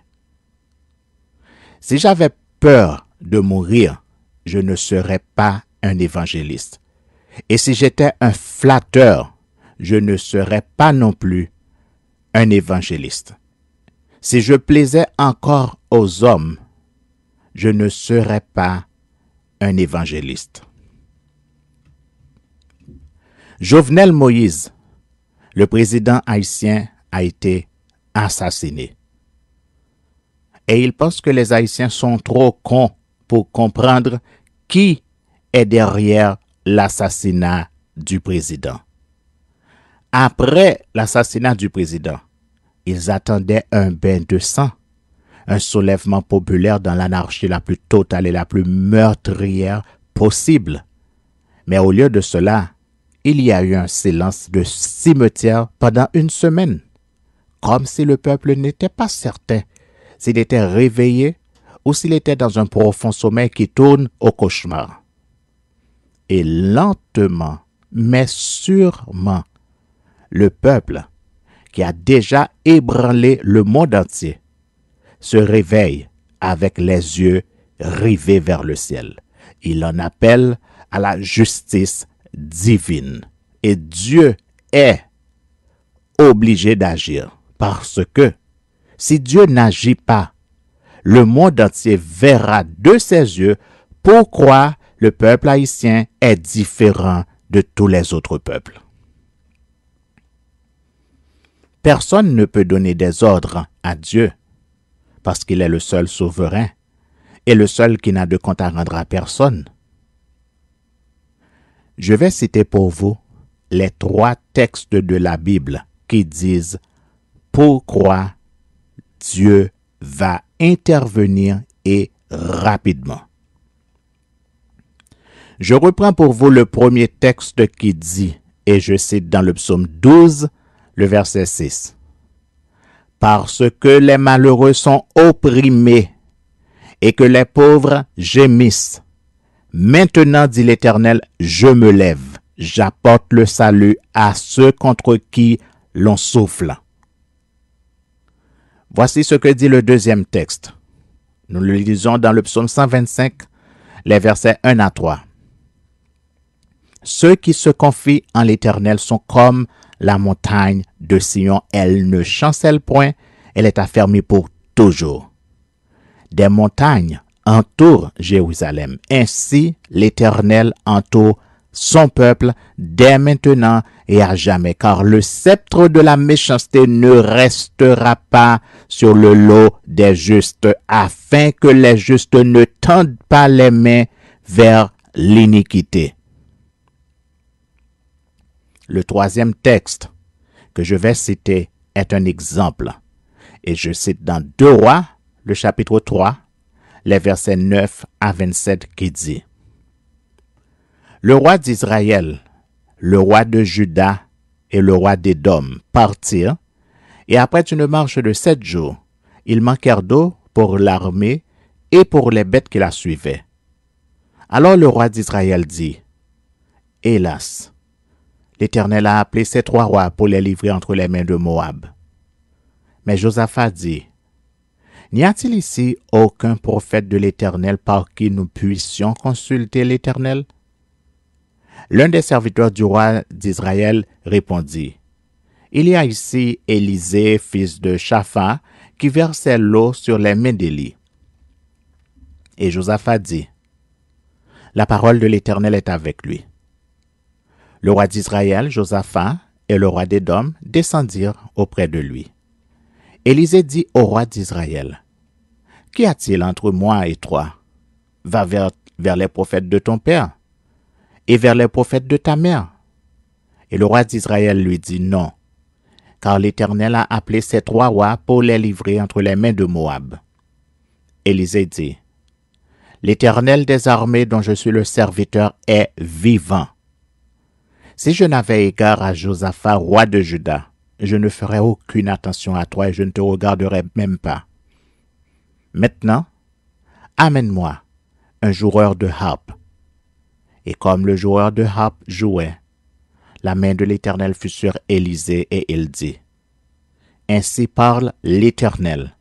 Si j'avais peur de mourir, je ne serais pas un évangéliste. Et si j'étais un flatteur, je ne serais pas non plus un évangéliste. Si je plaisais encore aux hommes, je ne serais pas un évangéliste. Jovenel Moïse, le président haïtien, a été assassiné. Et il pense que les Haïtiens sont trop cons pour comprendre qui est derrière l'assassinat du président. Après l'assassinat du président, ils attendaient un bain de sang, un soulèvement populaire dans l'anarchie la plus totale et la plus meurtrière possible. Mais au lieu de cela, il y a eu un silence de cimetière pendant une semaine, comme si le peuple n'était pas certain s'il était réveillé ou s'il était dans un profond sommeil qui tourne au cauchemar. Et lentement, mais sûrement, le peuple, qui a déjà ébranlé le monde entier, se réveille avec les yeux rivés vers le ciel. Il en appelle à la justice divine. Et Dieu est obligé d'agir parce que si Dieu n'agit pas, le monde entier verra de ses yeux pourquoi le peuple haïtien est différent de tous les autres peuples. Personne ne peut donner des ordres à Dieu parce qu'il est le seul souverain et le seul qui n'a de compte à rendre à personne. Je vais citer pour vous les 3 textes de la Bible qui disent pourquoi Dieu va intervenir et rapidement. Je reprends pour vous le premier texte qui dit, et je cite dans le psaume 12, le verset 6. « Parce que les malheureux sont opprimés et que les pauvres gémissent. Maintenant, dit l'Éternel, je me lève, j'apporte le salut à ceux contre qui l'on souffle. » Voici ce que dit le deuxième texte. Nous le lisons dans le psaume 125, les versets 1 à 3. « Ceux qui se confient en l'Éternel sont comme la montagne de Sion. Elle ne chancelle point, elle est affermie pour toujours. Des montagnes entourent Jérusalem. Ainsi, l'Éternel entoure son peuple dès maintenant et à jamais, car le sceptre de la méchanceté ne restera pas sur le lot des justes, afin que les justes ne tendent pas les mains vers l'iniquité. » Le troisième texte que je vais citer est un exemple, et je cite dans 2 Rois, le chapitre 3, les versets 9 à 27 qui dit: « Le roi d'Israël, le roi de Juda et le roi d'Édom partirent, et après une marche de 7 jours, ils manquèrent d'eau pour l'armée et pour les bêtes qui la suivaient. Alors le roi d'Israël dit: « Hélas, l'Éternel a appelé ces 3 rois pour les livrer entre les mains de Moab. » Mais Josaphat dit: « N'y a-t-il ici aucun prophète de l'Éternel par qui nous puissions consulter l'Éternel? » L'un des serviteurs du roi d'Israël répondit: « Il y a ici Élisée, fils de Shaphat, qui versait l'eau sur les mains d'Élie. » Et Josaphat dit: « La parole de l'Éternel est avec lui. » Le roi d'Israël, Josaphat, et le roi d'Édom descendirent auprès de lui. Élisée dit au roi d'Israël, « Qu'y a-t-il entre moi et toi? Va vers les prophètes de ton père et vers les prophètes de ta mère. » Et le roi d'Israël lui dit, « Non, car l'Éternel a appelé ces 3 rois pour les livrer entre les mains de Moab. » Élisée dit, « L'Éternel des armées dont je suis le serviteur est vivant. Si je n'avais égard à Josaphat, roi de Juda, je ne ferais aucune attention à toi et je ne te regarderais même pas. Maintenant, amène-moi un joueur de harpe. » Et comme le joueur de harpe jouait, la main de l'Éternel fut sur Élisée et il dit, « Ainsi parle l'Éternel.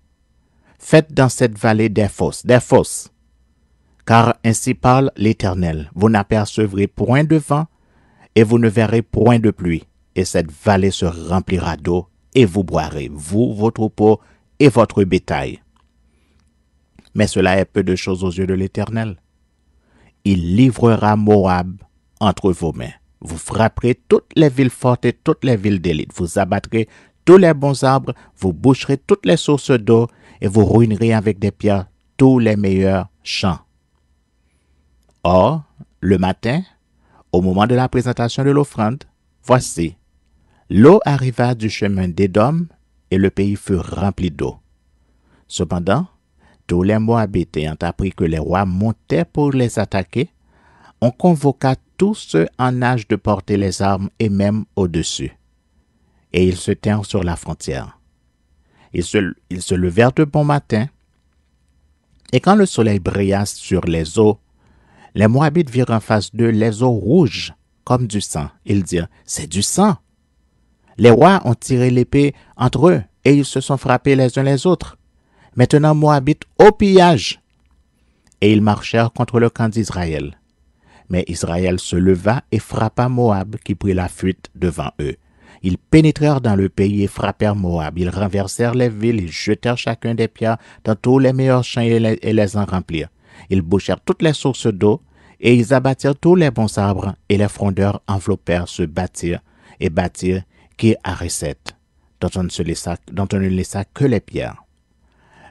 Faites dans cette vallée des fosses, car ainsi parle l'Éternel. Vous n'apercevrez point de vent et vous ne verrez point de pluie, et cette vallée se remplira d'eau et vous boirez, vous, vos troupeaux et votre bétail. Mais cela est peu de choses aux yeux de l'Éternel. Il livrera Moab entre vos mains. Vous frapperez toutes les villes fortes et toutes les villes d'élite. Vous abattrez tous les bons arbres, vous boucherez toutes les sources d'eau et vous ruinerez avec des pierres tous les meilleurs champs. » Or, le matin, au moment de la présentation de l'offrande, voici, l'eau arriva du chemin d'Édom et le pays fut rempli d'eau. Cependant, tous les Moabites ayant appris que les rois montaient pour les attaquer, on convoqua tous ceux en âge de porter les armes et même au-dessus. Et ils se tinrent sur la frontière. Ils se levèrent de bon matin, et quand le soleil brilla sur les eaux, les Moabites virent en face d'eux les eaux rouges comme du sang. Ils dirent, « C'est du sang. » Les rois ont tiré l'épée entre eux, et ils se sont frappés les uns les autres. Maintenant Moabite au pillage. Et ils marchèrent contre le camp d'Israël. Mais Israël se leva et frappa Moab, qui prit la fuite devant eux. Ils pénétrèrent dans le pays et frappèrent Moab. Ils renversèrent les villes, ils jetèrent chacun des pierres dans tous les meilleurs champs et les en remplirent. Ils bouchèrent toutes les sources d'eau, et ils abattirent tous les bons arbres, et les frondeurs enveloppèrent se bâtirent qui Haréceth, dont on ne laissa que les pierres.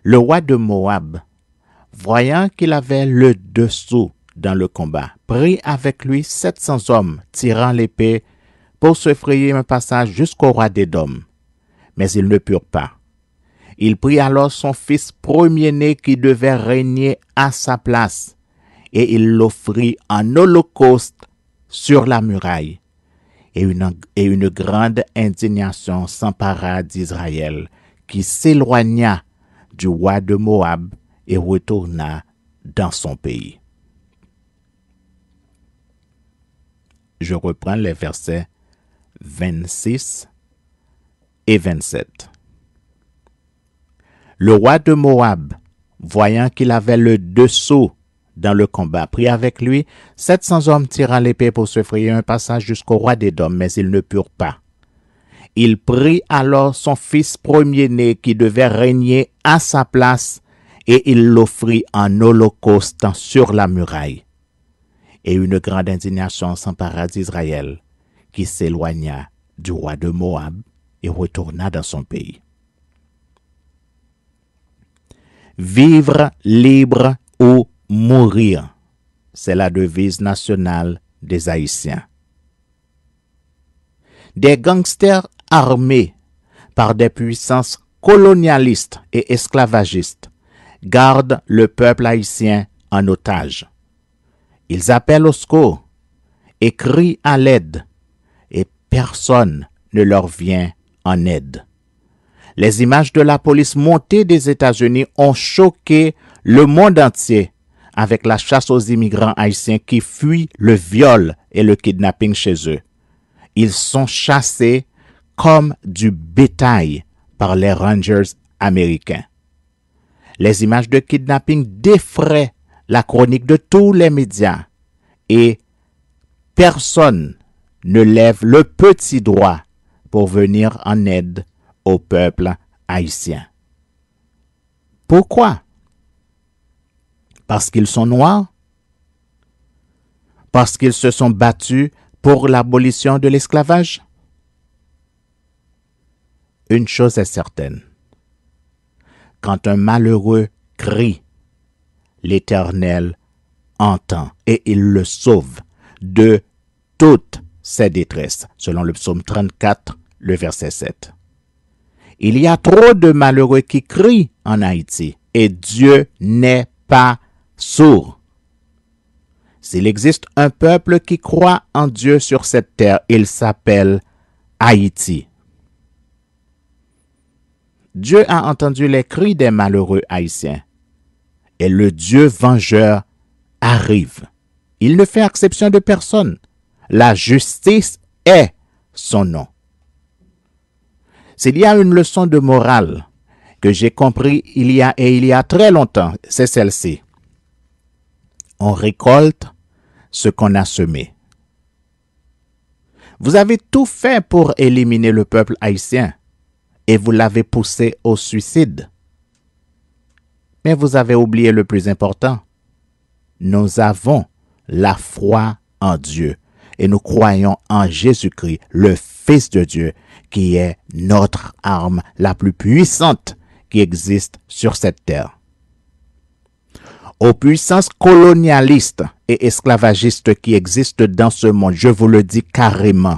Le roi de Moab, voyant qu'il avait le dessous dans le combat, prit avec lui 700 hommes, tirant l'épée, pour se frayer un passage jusqu'au roi d'Édom. Mais ils ne purent pas. Il prit alors son fils premier-né qui devait régner à sa place, et il l'offrit en holocauste sur la muraille. Et une grande indignation s'empara d'Israël, qui s'éloigna du roi de Moab et retourna dans son pays. Je reprends les versets 26 et 27. Le roi de Moab, voyant qu'il avait le dessous dans le combat, prit avec lui 700 hommes tirant l'épée pour se frayer un passage jusqu'au roi d'Édom, mais ils ne purent pas. Il prit alors son fils premier-né qui devait régner à sa place, et il l'offrit en holocauste sur la muraille. Et une grande indignation s'empara d'Israël, qui s'éloigna du roi de Moab et retourna dans son pays. Vivre libre ou mourir, c'est la devise nationale des Haïtiens. Des gangsters armés par des puissances colonialistes et esclavagistes gardent le peuple haïtien en otage. Ils appellent au secours et crient à l'aide, et personne ne leur vient en aide. Les images de la police montée des États-Unis ont choqué le monde entier avec la chasse aux immigrants haïtiens qui fuient le viol et le kidnapping chez eux. Ils sont chassés comme du bétail par les Rangers américains. Les images de kidnapping défraient la chronique de tous les médias et personne ne lève le petit doigt pour venir en aide au peuple haïtien. Pourquoi? Parce qu'ils sont noirs? Parce qu'ils se sont battus pour l'abolition de l'esclavage? Une chose est certaine. Quand un malheureux crie, l'Éternel entend et il le sauve de toutes ses détresses, selon le psaume 34, le verset 7. Il y a trop de malheureux qui crient en Haïti et Dieu n'est pas sourd. S'il existe un peuple qui croit en Dieu sur cette terre, il s'appelle Haïti. Dieu a entendu les cris des malheureux haïtiens et le Dieu vengeur arrive. Il ne fait exception de personne. La justice est son nom. S'il y a une leçon de morale que j'ai compris il y a très longtemps, c'est celle-ci. On récolte ce qu'on a semé. Vous avez tout fait pour éliminer le peuple haïtien et vous l'avez poussé au suicide. Mais vous avez oublié le plus important. Nous avons la foi en Dieu et nous croyons en Jésus-Christ, le Fils de Dieu, qui est notre arme la plus puissante qui existe sur cette terre. Aux puissances colonialistes et esclavagistes qui existent dans ce monde, je vous le dis carrément,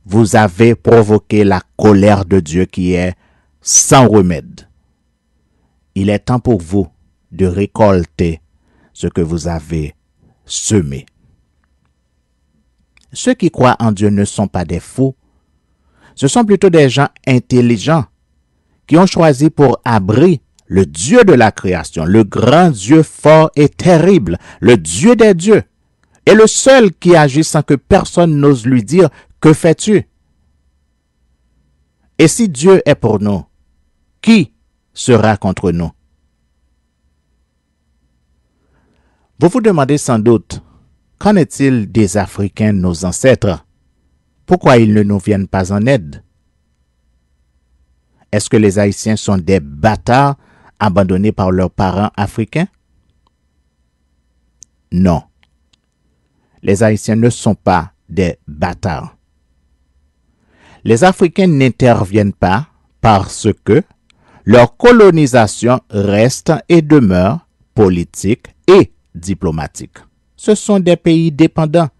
vous avez provoqué la colère de Dieu qui est sans remède. Il est temps pour vous de récolter ce que vous avez semé. Ceux qui croient en Dieu ne sont pas des fous. Ce sont plutôt des gens intelligents qui ont choisi pour abri le Dieu de la création, le grand Dieu fort et terrible, le Dieu des dieux, et le seul qui agit sans que personne n'ose lui dire « Que fais-tu » Et si Dieu est pour nous, qui sera contre nous? Vous vous demandez sans doute, qu'en est-il des Africains, nos ancêtres? Pourquoi ils ne nous viennent pas en aide? Est-ce que les Haïtiens sont des bâtards abandonnés par leurs parents africains? Non. Les Haïtiens ne sont pas des bâtards. Les Africains n'interviennent pas parce que leur colonisation reste et demeure politique et diplomatique. Ce sont des pays dépendants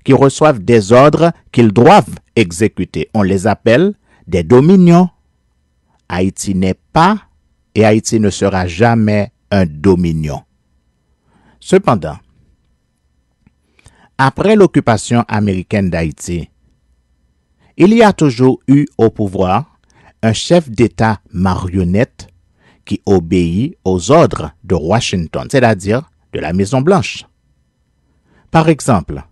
qui reçoivent des ordres qu'ils doivent exécuter. On les appelle des dominions. Haïti n'est pas et Haïti ne sera jamais un dominion. Cependant, après l'occupation américaine d'Haïti, il y a toujours eu au pouvoir un chef d'État marionnette qui obéit aux ordres de Washington, c'est-à-dire de la Maison-Blanche. Par exemple,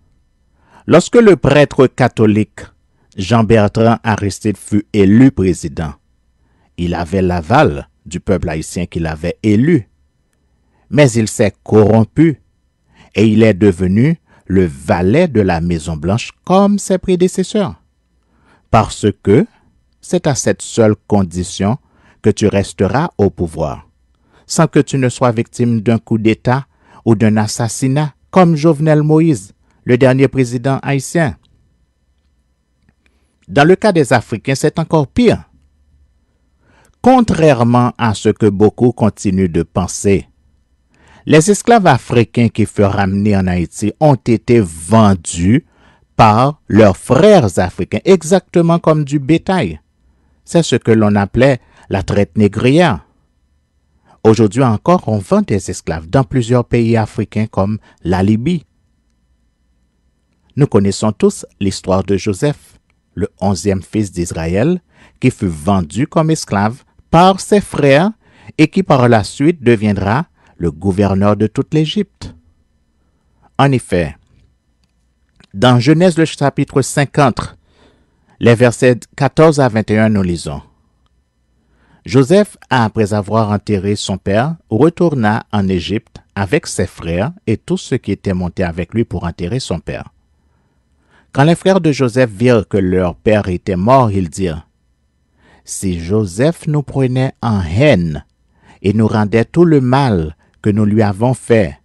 lorsque le prêtre catholique Jean-Bertrand Aristide fut élu président, il avait l'aval du peuple haïtien qui l'avait élu, mais il s'est corrompu et il est devenu le valet de la Maison-Blanche comme ses prédécesseurs. Parce que c'est à cette seule condition que tu resteras au pouvoir, sans que tu ne sois victime d'un coup d'État ou d'un assassinat comme Jovenel Moïse, le dernier président haïtien. Dans le cas des Africains, c'est encore pire. Contrairement à ce que beaucoup continuent de penser, les esclaves africains qui furent ramenés en Haïti ont été vendus par leurs frères africains, exactement comme du bétail. C'est ce que l'on appelait la traite négrière. Aujourd'hui encore, on vend des esclaves dans plusieurs pays africains comme la Libye. Nous connaissons tous l'histoire de Joseph, le 11e fils d'Israël, qui fut vendu comme esclave par ses frères et qui par la suite deviendra le gouverneur de toute l'Égypte. En effet, dans Genèse le chapitre 50, les versets 14 à 21, nous lisons: Joseph, après avoir enterré son père, retourna en Égypte avec ses frères et tous ceux qui étaient montés avec lui pour enterrer son père. Quand les frères de Joseph virent que leur père était mort, ils dirent: Si Joseph nous prenait en haine et nous rendait tout le mal que nous lui avons fait.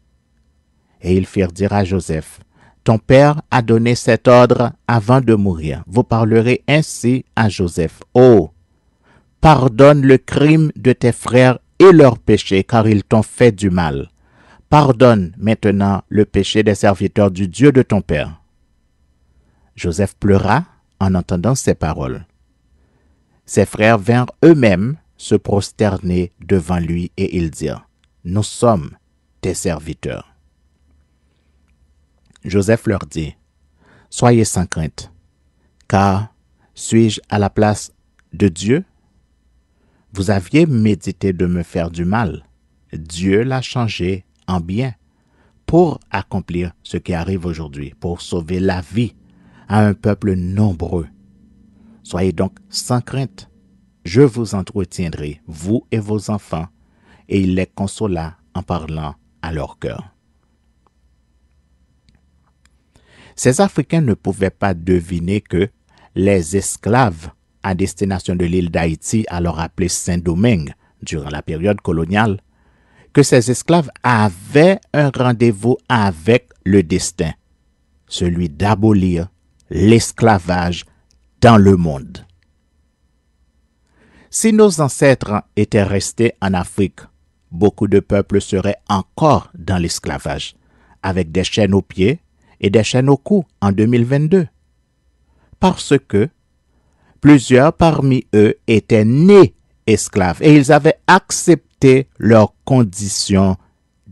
Et ils firent dire à Joseph: ton père a donné cet ordre avant de mourir. Vous parlerez ainsi à Joseph. Oh, pardonne le crime de tes frères et leurs péchés, car ils t'ont fait du mal. Pardonne maintenant le péché des serviteurs du Dieu de ton père. Joseph pleura en entendant ces paroles. Ses frères vinrent eux-mêmes se prosterner devant lui et ils dirent, « Nous sommes tes serviteurs. » Joseph leur dit, « Soyez sans crainte, car suis-je à la place de Dieu? Vous aviez médité de me faire du mal. Dieu l'a changé en bien pour accomplir ce qui arrive aujourd'hui, pour sauver la vie à un peuple nombreux. Soyez donc sans crainte. Je vous entretiendrai, vous et vos enfants. » Et il les consola en parlant à leur cœur. Ces Africains ne pouvaient pas deviner que les esclaves à destination de l'île d'Haïti, alors appelée Saint-Domingue durant la période coloniale, que ces esclaves avaient un rendez-vous avec le destin, celui d'abolir l'esclavage dans le monde. Si nos ancêtres étaient restés en Afrique, beaucoup de peuples seraient encore dans l'esclavage, avec des chaînes aux pieds et des chaînes au cou en 2022. Parce que plusieurs parmi eux étaient nés esclaves et ils avaient accepté leur condition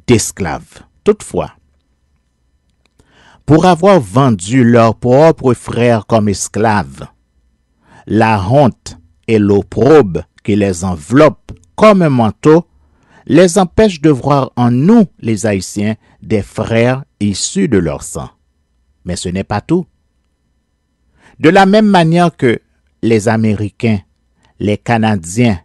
d'esclaves. Toutefois, pour avoir vendu leurs propres frères comme esclaves, la honte et l'opprobre qui les enveloppe comme un manteau les empêche de voir en nous, les Haïtiens, des frères issus de leur sang. Mais ce n'est pas tout. De la même manière que les Américains, les Canadiens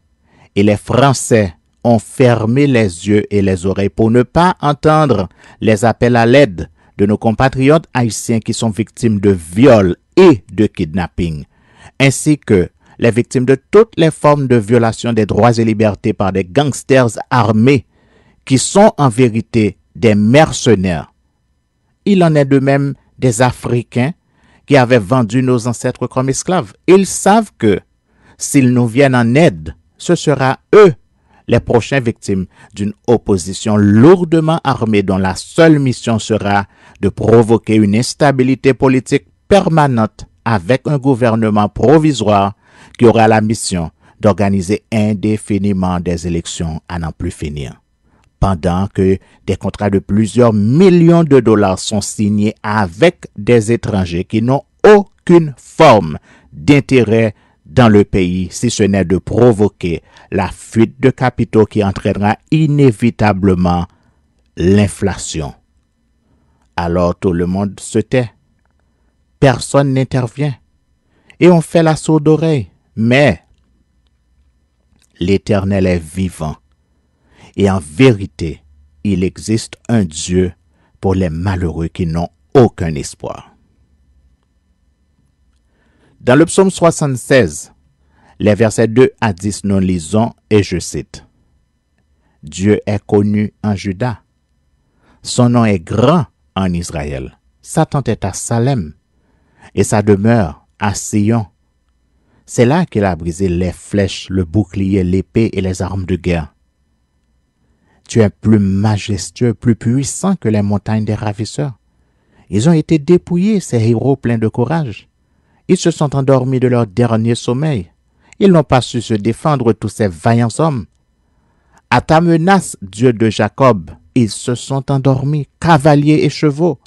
et les Français ont fermé les yeux et les oreilles pour ne pas entendre les appels à l'aide de nos compatriotes haïtiens qui sont victimes de viols et de kidnapping, ainsi que les victimes de toutes les formes de violation des droits et libertés par des gangsters armés qui sont en vérité des mercenaires. Il en est de même des Africains qui avaient vendu nos ancêtres comme esclaves. Ils savent que s'ils nous viennent en aide, ce sera eux les prochaines victimes d'une opposition lourdement armée dont la seule mission sera de provoquer une instabilité politique permanente avec un gouvernement provisoire qui aura la mission d'organiser indéfiniment des élections à n'en plus finir. Pendant que des contrats de plusieurs millions de dollars sont signés avec des étrangers qui n'ont aucune forme d'intérêt dans le pays, si ce n'est de provoquer la fuite de capitaux qui entraînera inévitablement l'inflation. Alors tout le monde se tait. Personne n'intervient. Et on fait la sourde oreille. Mais l'Éternel est vivant. Et en vérité, il existe un Dieu pour les malheureux qui n'ont aucun espoir. Dans le psaume 76, les versets 2 à 10, nous lisons, et je cite, « Dieu est connu en Juda. Son nom est grand en Israël. Sa tente est à Salem et sa demeure à Sion. C'est là qu'il a brisé les flèches, le bouclier, l'épée et les armes de guerre. Tu es plus majestueux, plus puissant que les montagnes des ravisseurs. Ils ont été dépouillés, ces héros pleins de courage. Ils se sont endormis de leur dernier sommeil. Ils n'ont pas su se défendre, tous ces vaillants hommes. À ta menace, Dieu de Jacob, ils se sont endormis, cavaliers et chevaux.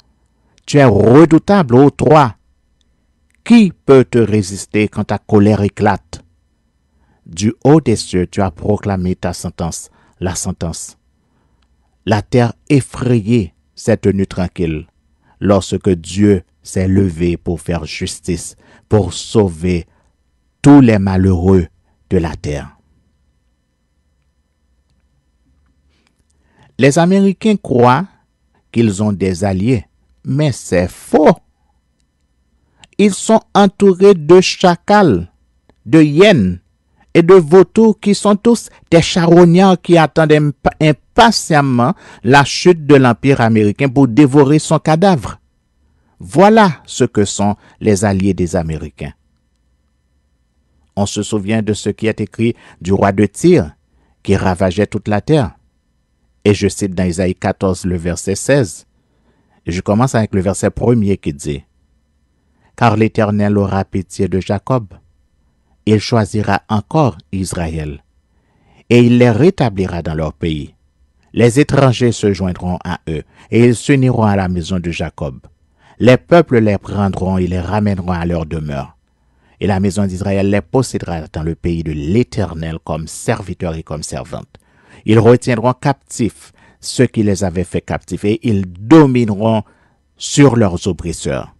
Tu es redoutable, ô toi. Qui peut te résister quand ta colère éclate? Du haut des cieux, tu as proclamé ta sentence, la sentence. La terre effrayée s'est tenue tranquille lorsque Dieu s'est levé pour faire justice, pour sauver tous les malheureux de la terre. Les Américains croient qu'ils ont des alliés, mais c'est faux. Ils sont entourés de chacals, de hyènes et de vautours qui sont tous des charognards qui attendent impatiemment la chute de l'Empire américain pour dévorer son cadavre. Voilà ce que sont les alliés des Américains. On se souvient de ce qui est écrit du roi de Tyr, qui ravageait toute la terre. Et je cite dans Isaïe 14, le verset 16. Et je commence avec le verset 1er qui dit « Car l'Éternel aura pitié de Jacob, il choisira encore Israël, et il les rétablira dans leur pays. Les étrangers se joindront à eux, et ils s'uniront à la maison de Jacob. Les peuples les prendront et les ramèneront à leur demeure. Et la maison d'Israël les possédera dans le pays de l'Éternel comme serviteurs et comme servantes. Ils retiendront captifs ceux qui les avaient fait captifs, et ils domineront sur leurs oppresseurs.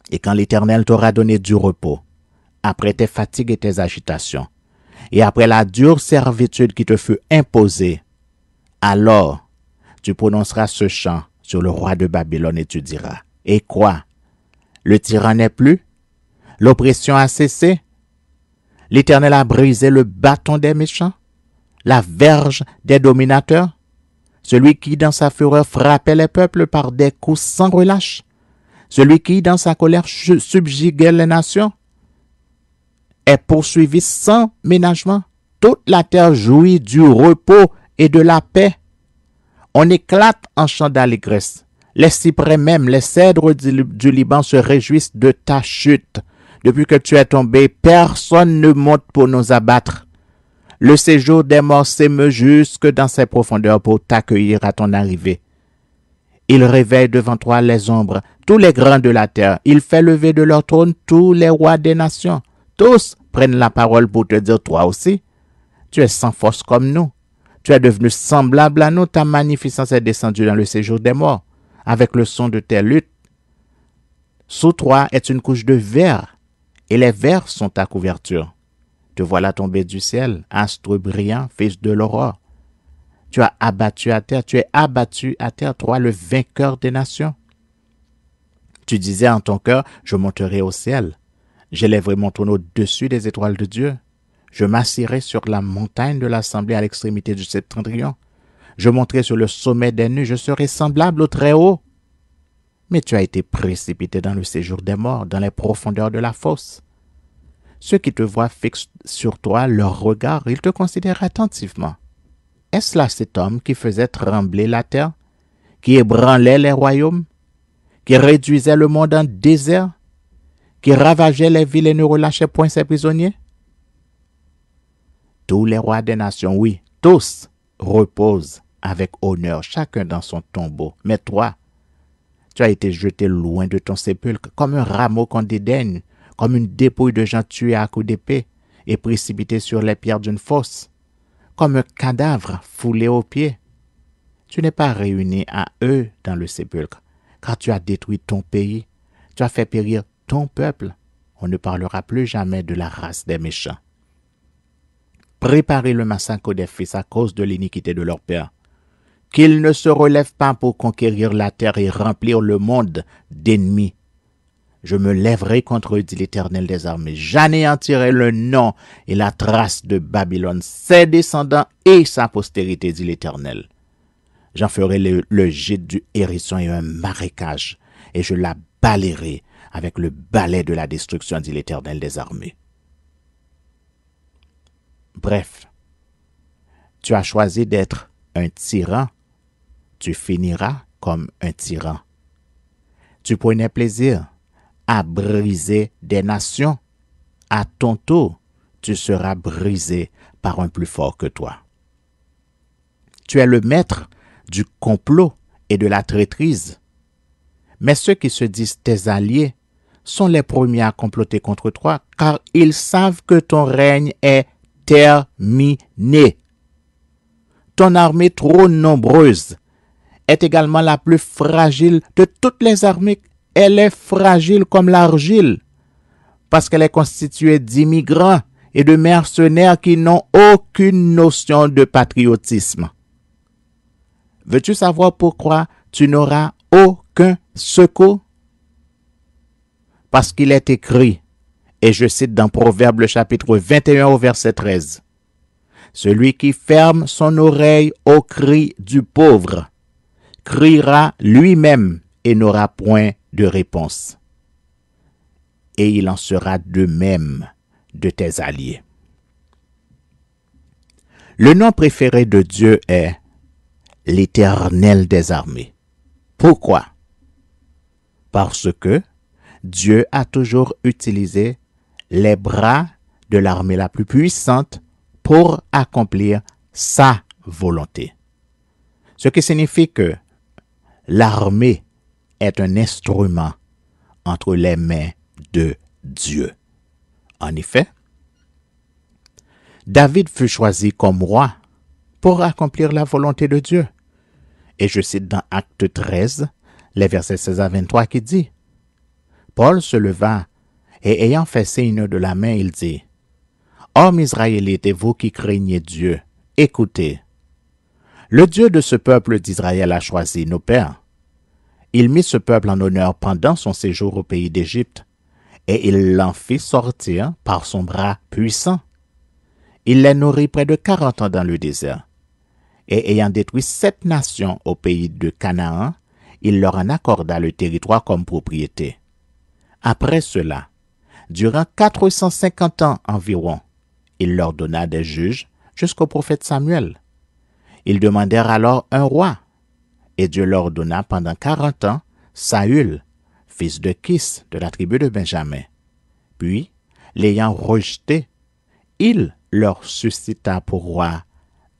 Et quand l'Éternel t'aura donné du repos, après tes fatigues et tes agitations, et après la dure servitude qui te fut imposée, alors tu prononceras ce chant sur le roi de Babylone et tu diras, « Et quoi? Le tyran n'est plus? L'oppression a cessé? L'Éternel a brisé le bâton des méchants, la verge des dominateurs, celui qui dans sa fureur frappait les peuples par des coups sans relâche, celui qui dans sa colère subjuguait les nations, est poursuivi sans ménagement. Toute la terre jouit du repos et de la paix. On éclate en chant d'allégresse. Les cyprès même, les cèdres du Liban se réjouissent de ta chute. Depuis que tu es tombé, personne ne monte pour nous abattre. Le séjour des morts s'émeut jusque dans ses profondeurs pour t'accueillir à ton arrivée. Il réveille devant toi les ombres, tous les grands de la terre. Il fait lever de leur trône tous les rois des nations. Tous prennent la parole pour te dire, toi aussi, tu es sans force comme nous. Tu es devenu semblable à nous. Ta magnificence est descendue dans le séjour des morts, avec le son de tes luttes. Sous toi est une couche de verre, et les vers sont ta couverture. Te voilà tombé du ciel, astre brillant, fils de l'aurore. Tu es abattu à terre, toi le vainqueur des nations. Tu disais en ton cœur, je monterai au ciel. J'élèverai mon trône au-dessus des étoiles de Dieu. Je m'assierai sur la montagne de l'assemblée à l'extrémité du septentrion. Je monterai sur le sommet des nues, je serai semblable au Très-Haut. Mais tu as été précipité dans le séjour des morts, dans les profondeurs de la fosse. Ceux qui te voient fixent sur toi leur regard, ils te considèrent attentivement. Est-ce là cet homme qui faisait trembler la terre, qui ébranlait les royaumes, qui réduisait le monde en désert, qui ravageait les villes et ne relâchait point ses prisonniers? Tous les rois des nations, oui, tous reposent avec honneur, chacun dans son tombeau. Mais toi, tu as été jeté loin de ton sépulcre, comme un rameau qu'on dédaigne, comme une dépouille de gens tués à coups d'épée et précipités sur les pierres d'une fosse, comme un cadavre foulé aux pieds. Tu n'es pas réuni à eux dans le sépulcre, car tu as détruit ton pays, tu as fait périr ton peuple. On ne parlera plus jamais de la race des méchants. Préparez le massacre des fils à cause de l'iniquité de leur père. Qu'ils ne se relèvent pas pour conquérir la terre et remplir le monde d'ennemis. Je me lèverai contre eux, dit l'Éternel des armées. J'anéantirai le nom et la trace de Babylone, ses descendants et sa postérité, dit l'Éternel. J'en ferai le gîte du hérisson et un marécage, et je la balayerai avec le balai de la destruction, dit l'Éternel des armées. Bref, tu as choisi d'être un tyran, tu finiras comme un tyran. Tu prenais plaisir à briser des nations. À ton tour, tu seras brisé par un plus fort que toi. Tu es le maître du complot et de la traîtrise. Mais ceux qui se disent tes alliés sont les premiers à comploter contre toi, car ils savent que ton règne est terminé. Ton armée trop nombreuse est également la plus fragile de toutes les armées. Elle est fragile comme l'argile, parce qu'elle est constituée d'immigrants et de mercenaires qui n'ont aucune notion de patriotisme. Veux-tu savoir pourquoi tu n'auras aucun secours? Parce qu'il est écrit, et je cite dans Proverbes le chapitre 21 au verset 13, « Celui qui ferme son oreille au cri du pauvre criera lui-même et n'aura point de réponse. Et il en sera de même de tes alliés. Le nom préféré de Dieu est l'Éternel des armées. Pourquoi? Parce que Dieu a toujours utilisé les bras de l'armée la plus puissante pour accomplir sa volonté. Ce qui signifie que l'armée est un instrument entre les mains de Dieu. En effet, David fut choisi comme roi pour accomplir la volonté de Dieu. Et je cite dans Acte 13, les versets 16 à 23 qui dit: Paul se leva et ayant fait signe de la main, il dit: Hommes israélites et vous qui craignez Dieu, écoutez. Le Dieu de ce peuple d'Israël a choisi nos pères. Il mit ce peuple en honneur pendant son séjour au pays d'Égypte, et il l'en fit sortir par son bras puissant. Il les nourrit près de 40 ans dans le désert. Et ayant détruit 7 nations au pays de Canaan, il leur en accorda le territoire comme propriété. Après cela, durant 450 ans environ, il leur donna des juges jusqu'au prophète Samuel. Ils demandèrent alors un roi, et Dieu leur donna pendant 40 ans Saül, fils de Kis de la tribu de Benjamin. Puis, l'ayant rejeté, il leur suscita pour roi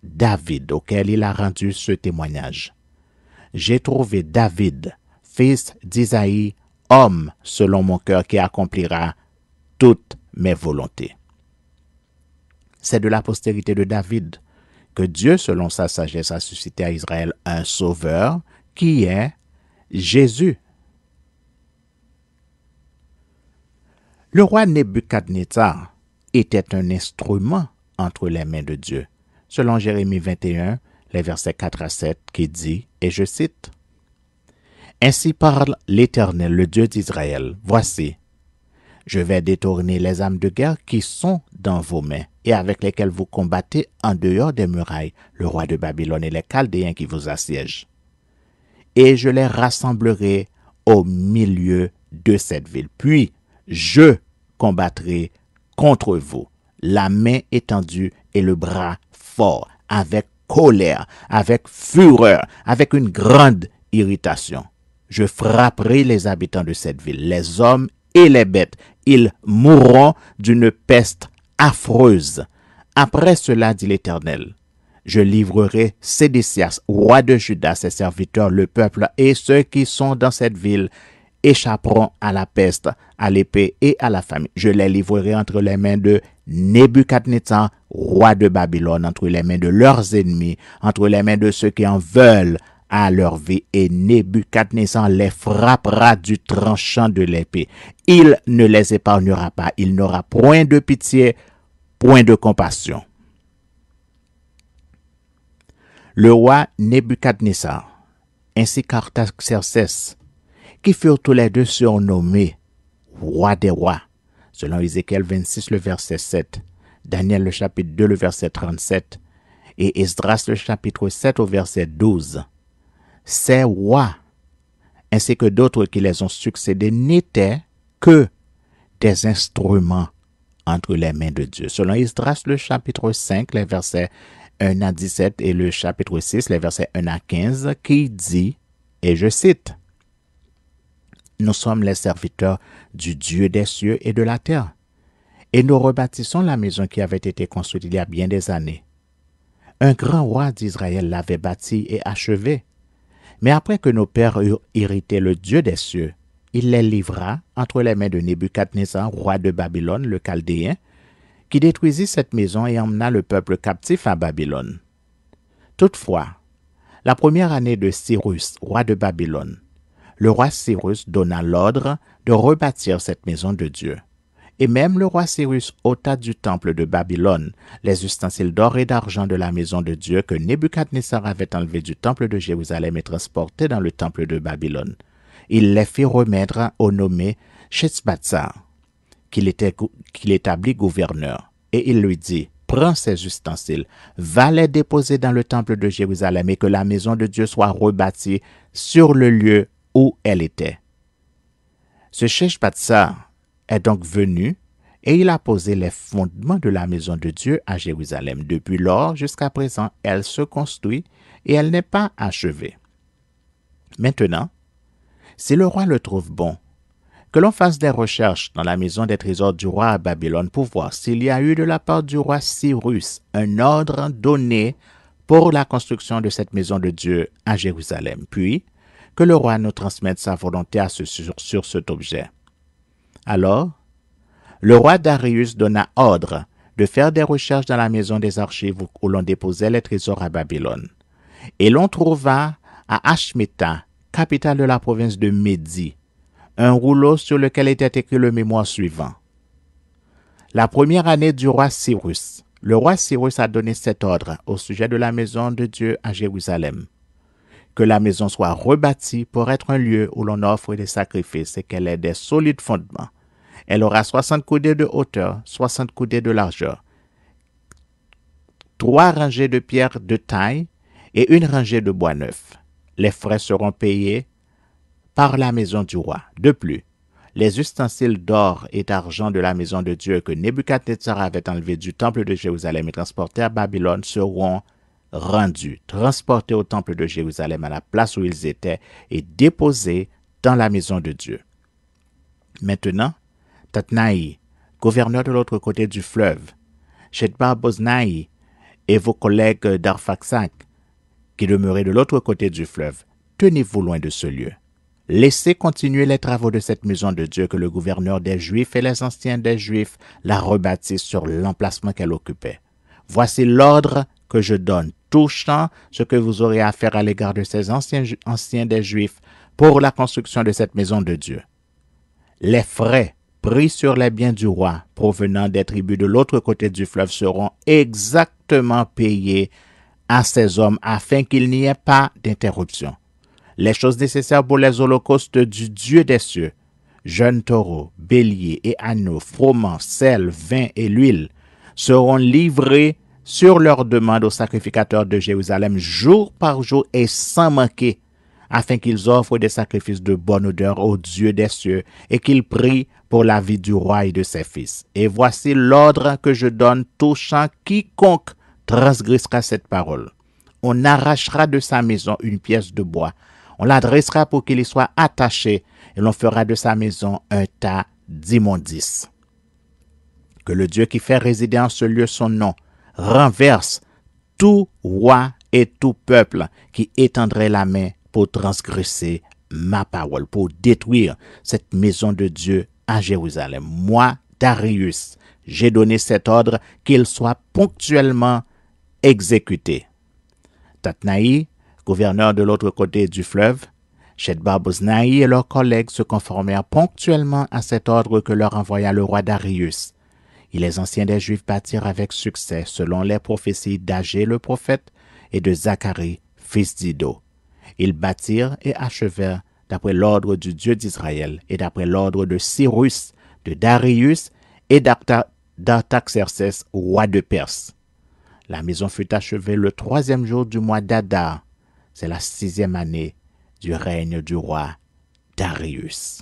David, auquel il a rendu ce témoignage. J'ai trouvé David, fils d'Isaïe, homme selon mon cœur qui accomplira toutes mes volontés. C'est de la postérité de David que Dieu, selon sa sagesse, a suscité à Israël un sauveur qui est Jésus. Le roi Nebuchadnezzar était un instrument entre les mains de Dieu, selon Jérémie 21, les versets 4 à 7, qui dit, et je cite, « Ainsi parle l'Éternel, le Dieu d'Israël. Voici, je vais détourner les armes de guerre qui sont dans vos mains et avec lesquelles vous combattez en dehors des murailles, le roi de Babylone et les Chaldéens qui vous assiègent. Et je les rassemblerai au milieu de cette ville. Puis, je combattrai contre vous, la main étendue et le bras fort, avec colère, avec fureur, avec une grande irritation. Je frapperai les habitants de cette ville, les hommes et les bêtes. Ils mourront d'une peste affreuse. Après cela, dit l'Éternel, je livrerai Sédécias, roi de Juda, ses serviteurs, le peuple et ceux qui sont dans cette ville échapperont à la peste, à l'épée et à la famine. Je les livrerai entre les mains de Nebuchadnezzar, roi de Babylone, entre les mains de leurs ennemis, entre les mains de ceux qui en veulent à leur vie, et Nebuchadnezzar les frappera du tranchant de l'épée. Il ne les épargnera pas, il n'aura point de pitié, point de compassion. Le roi Nebuchadnezzar, ainsi qu'Artaxerxès, qui furent tous les deux surnommés rois des rois, selon Ézéchiel 26, le verset 7, Daniel le chapitre 2, le verset 37, et Esdras le chapitre 7 au verset 12. Ces rois, ainsi que d'autres qui les ont succédés, n'étaient que des instruments entre les mains de Dieu. Selon Esdras le chapitre 5, les versets 1 à 17 et le chapitre 6, les versets 1 à 15, qui dit, et je cite, « Nous sommes les serviteurs du Dieu des cieux et de la terre, et nous rebâtissons la maison qui avait été construite il y a bien des années. Un grand roi d'Israël l'avait bâtie et achevée. Mais après que nos pères eurent irrité le Dieu des cieux, il les livra entre les mains de Nebuchadnezzar, roi de Babylone, le Chaldéen, qui détruisit cette maison et emmena le peuple captif à Babylone. Toutefois, la première année de Cyrus, roi de Babylone, le roi Cyrus donna l'ordre de rebâtir cette maison de Dieu. Et même le roi Cyrus ôta du temple de Babylone les ustensiles d'or et d'argent de la maison de Dieu que Nebuchadnezzar avait enlevés du temple de Jérusalem et transportés dans le temple de Babylone. Il les fit remettre au nommé Sheshbatsar, qu'il établit gouverneur. Et il lui dit, « Prends ces ustensiles, va les déposer dans le temple de Jérusalem et que la maison de Dieu soit rebâtie sur le lieu où elle était. Ce Sheshbatsar est donc venu et il a posé les fondements de la maison de Dieu à Jérusalem. Depuis lors jusqu'à présent, elle se construit et elle n'est pas achevée. Maintenant, si le roi le trouve bon, que l'on fasse des recherches dans la maison des trésors du roi à Babylone pour voir s'il y a eu de la part du roi Cyrus un ordre donné pour la construction de cette maison de Dieu à Jérusalem, puis que le roi nous transmette sa volonté sur cet objet. Alors, le roi Darius donna ordre de faire des recherches dans la maison des archives où l'on déposait les trésors à Babylone. Et l'on trouva à Ashmeta, capitale de la province de Médie, un rouleau sur lequel était écrit le mémoire suivant. La première année du roi Cyrus, le roi Cyrus a donné cet ordre au sujet de la maison de Dieu à Jérusalem. Que la maison soit rebâtie pour être un lieu où l'on offre des sacrifices et qu'elle ait des solides fondements. Elle aura 60 coudées de hauteur, 60 coudées de largeur, 3 rangées de pierres de taille et une rangée de bois neuf. Les frais seront payés par la maison du roi. De plus, les ustensiles d'or et d'argent de la maison de Dieu que Nebuchadnezzar avait enlevés du temple de Jérusalem et transportés à Babylone seront rendus, transportés au temple de Jérusalem à la place où ils étaient et déposés dans la maison de Dieu. Maintenant, Tatnaï, gouverneur de l'autre côté du fleuve, Shethar-Boznaï et vos collègues d'Arphaxad, qui demeuraient de l'autre côté du fleuve, tenez-vous loin de ce lieu. Laissez continuer les travaux de cette maison de Dieu que le gouverneur des Juifs et les anciens des Juifs la rebâtissent sur l'emplacement qu'elle occupait. Voici l'ordre que je donne touchant ce que vous aurez à faire à l'égard de ces anciens des Juifs pour la construction de cette maison de Dieu. Les frais pris sur les biens du roi provenant des tribus de l'autre côté du fleuve seront exactement payés à ces hommes afin qu'il n'y ait pas d'interruption. Les choses nécessaires pour les holocaustes du Dieu des cieux, jeunes taureaux, béliers et agneaux, froment, sel, vin et l'huile, seront livrés sur leur demande aux sacrificateurs de Jérusalem jour par jour et sans manquer, afin qu'ils offrent des sacrifices de bonne odeur au Dieu des cieux et qu'ils prient pour la vie du roi et de ses fils. Et voici l'ordre que je donne touchant quiconque transgressera cette parole. On arrachera de sa maison une pièce de bois, on la dressera pour qu'il y soit attaché et l'on fera de sa maison un tas d'immondices. Que le Dieu qui fait résider en ce lieu son nom renverse tout roi et tout peuple qui étendrait la main pour transgresser ma parole, pour détruire cette maison de Dieu à Jérusalem. Moi, Darius, j'ai donné cet ordre qu'il soit ponctuellement exécuté. Tatnaï, gouverneur de l'autre côté du fleuve, Shethar-Boznaï et leurs collègues se conformèrent ponctuellement à cet ordre que leur envoya le roi Darius. Et les anciens des Juifs bâtirent avec succès selon les prophéties d'Agé le prophète et de Zacharie, fils d'Iddo. Ils bâtirent et achevèrent d'après l'ordre du Dieu d'Israël et d'après l'ordre de Cyrus, de Darius et d'Artaxerxès, roi de Perse. La maison fut achevée le 3e jour du mois d'Adar. C'est la 6e année du règne du roi Darius.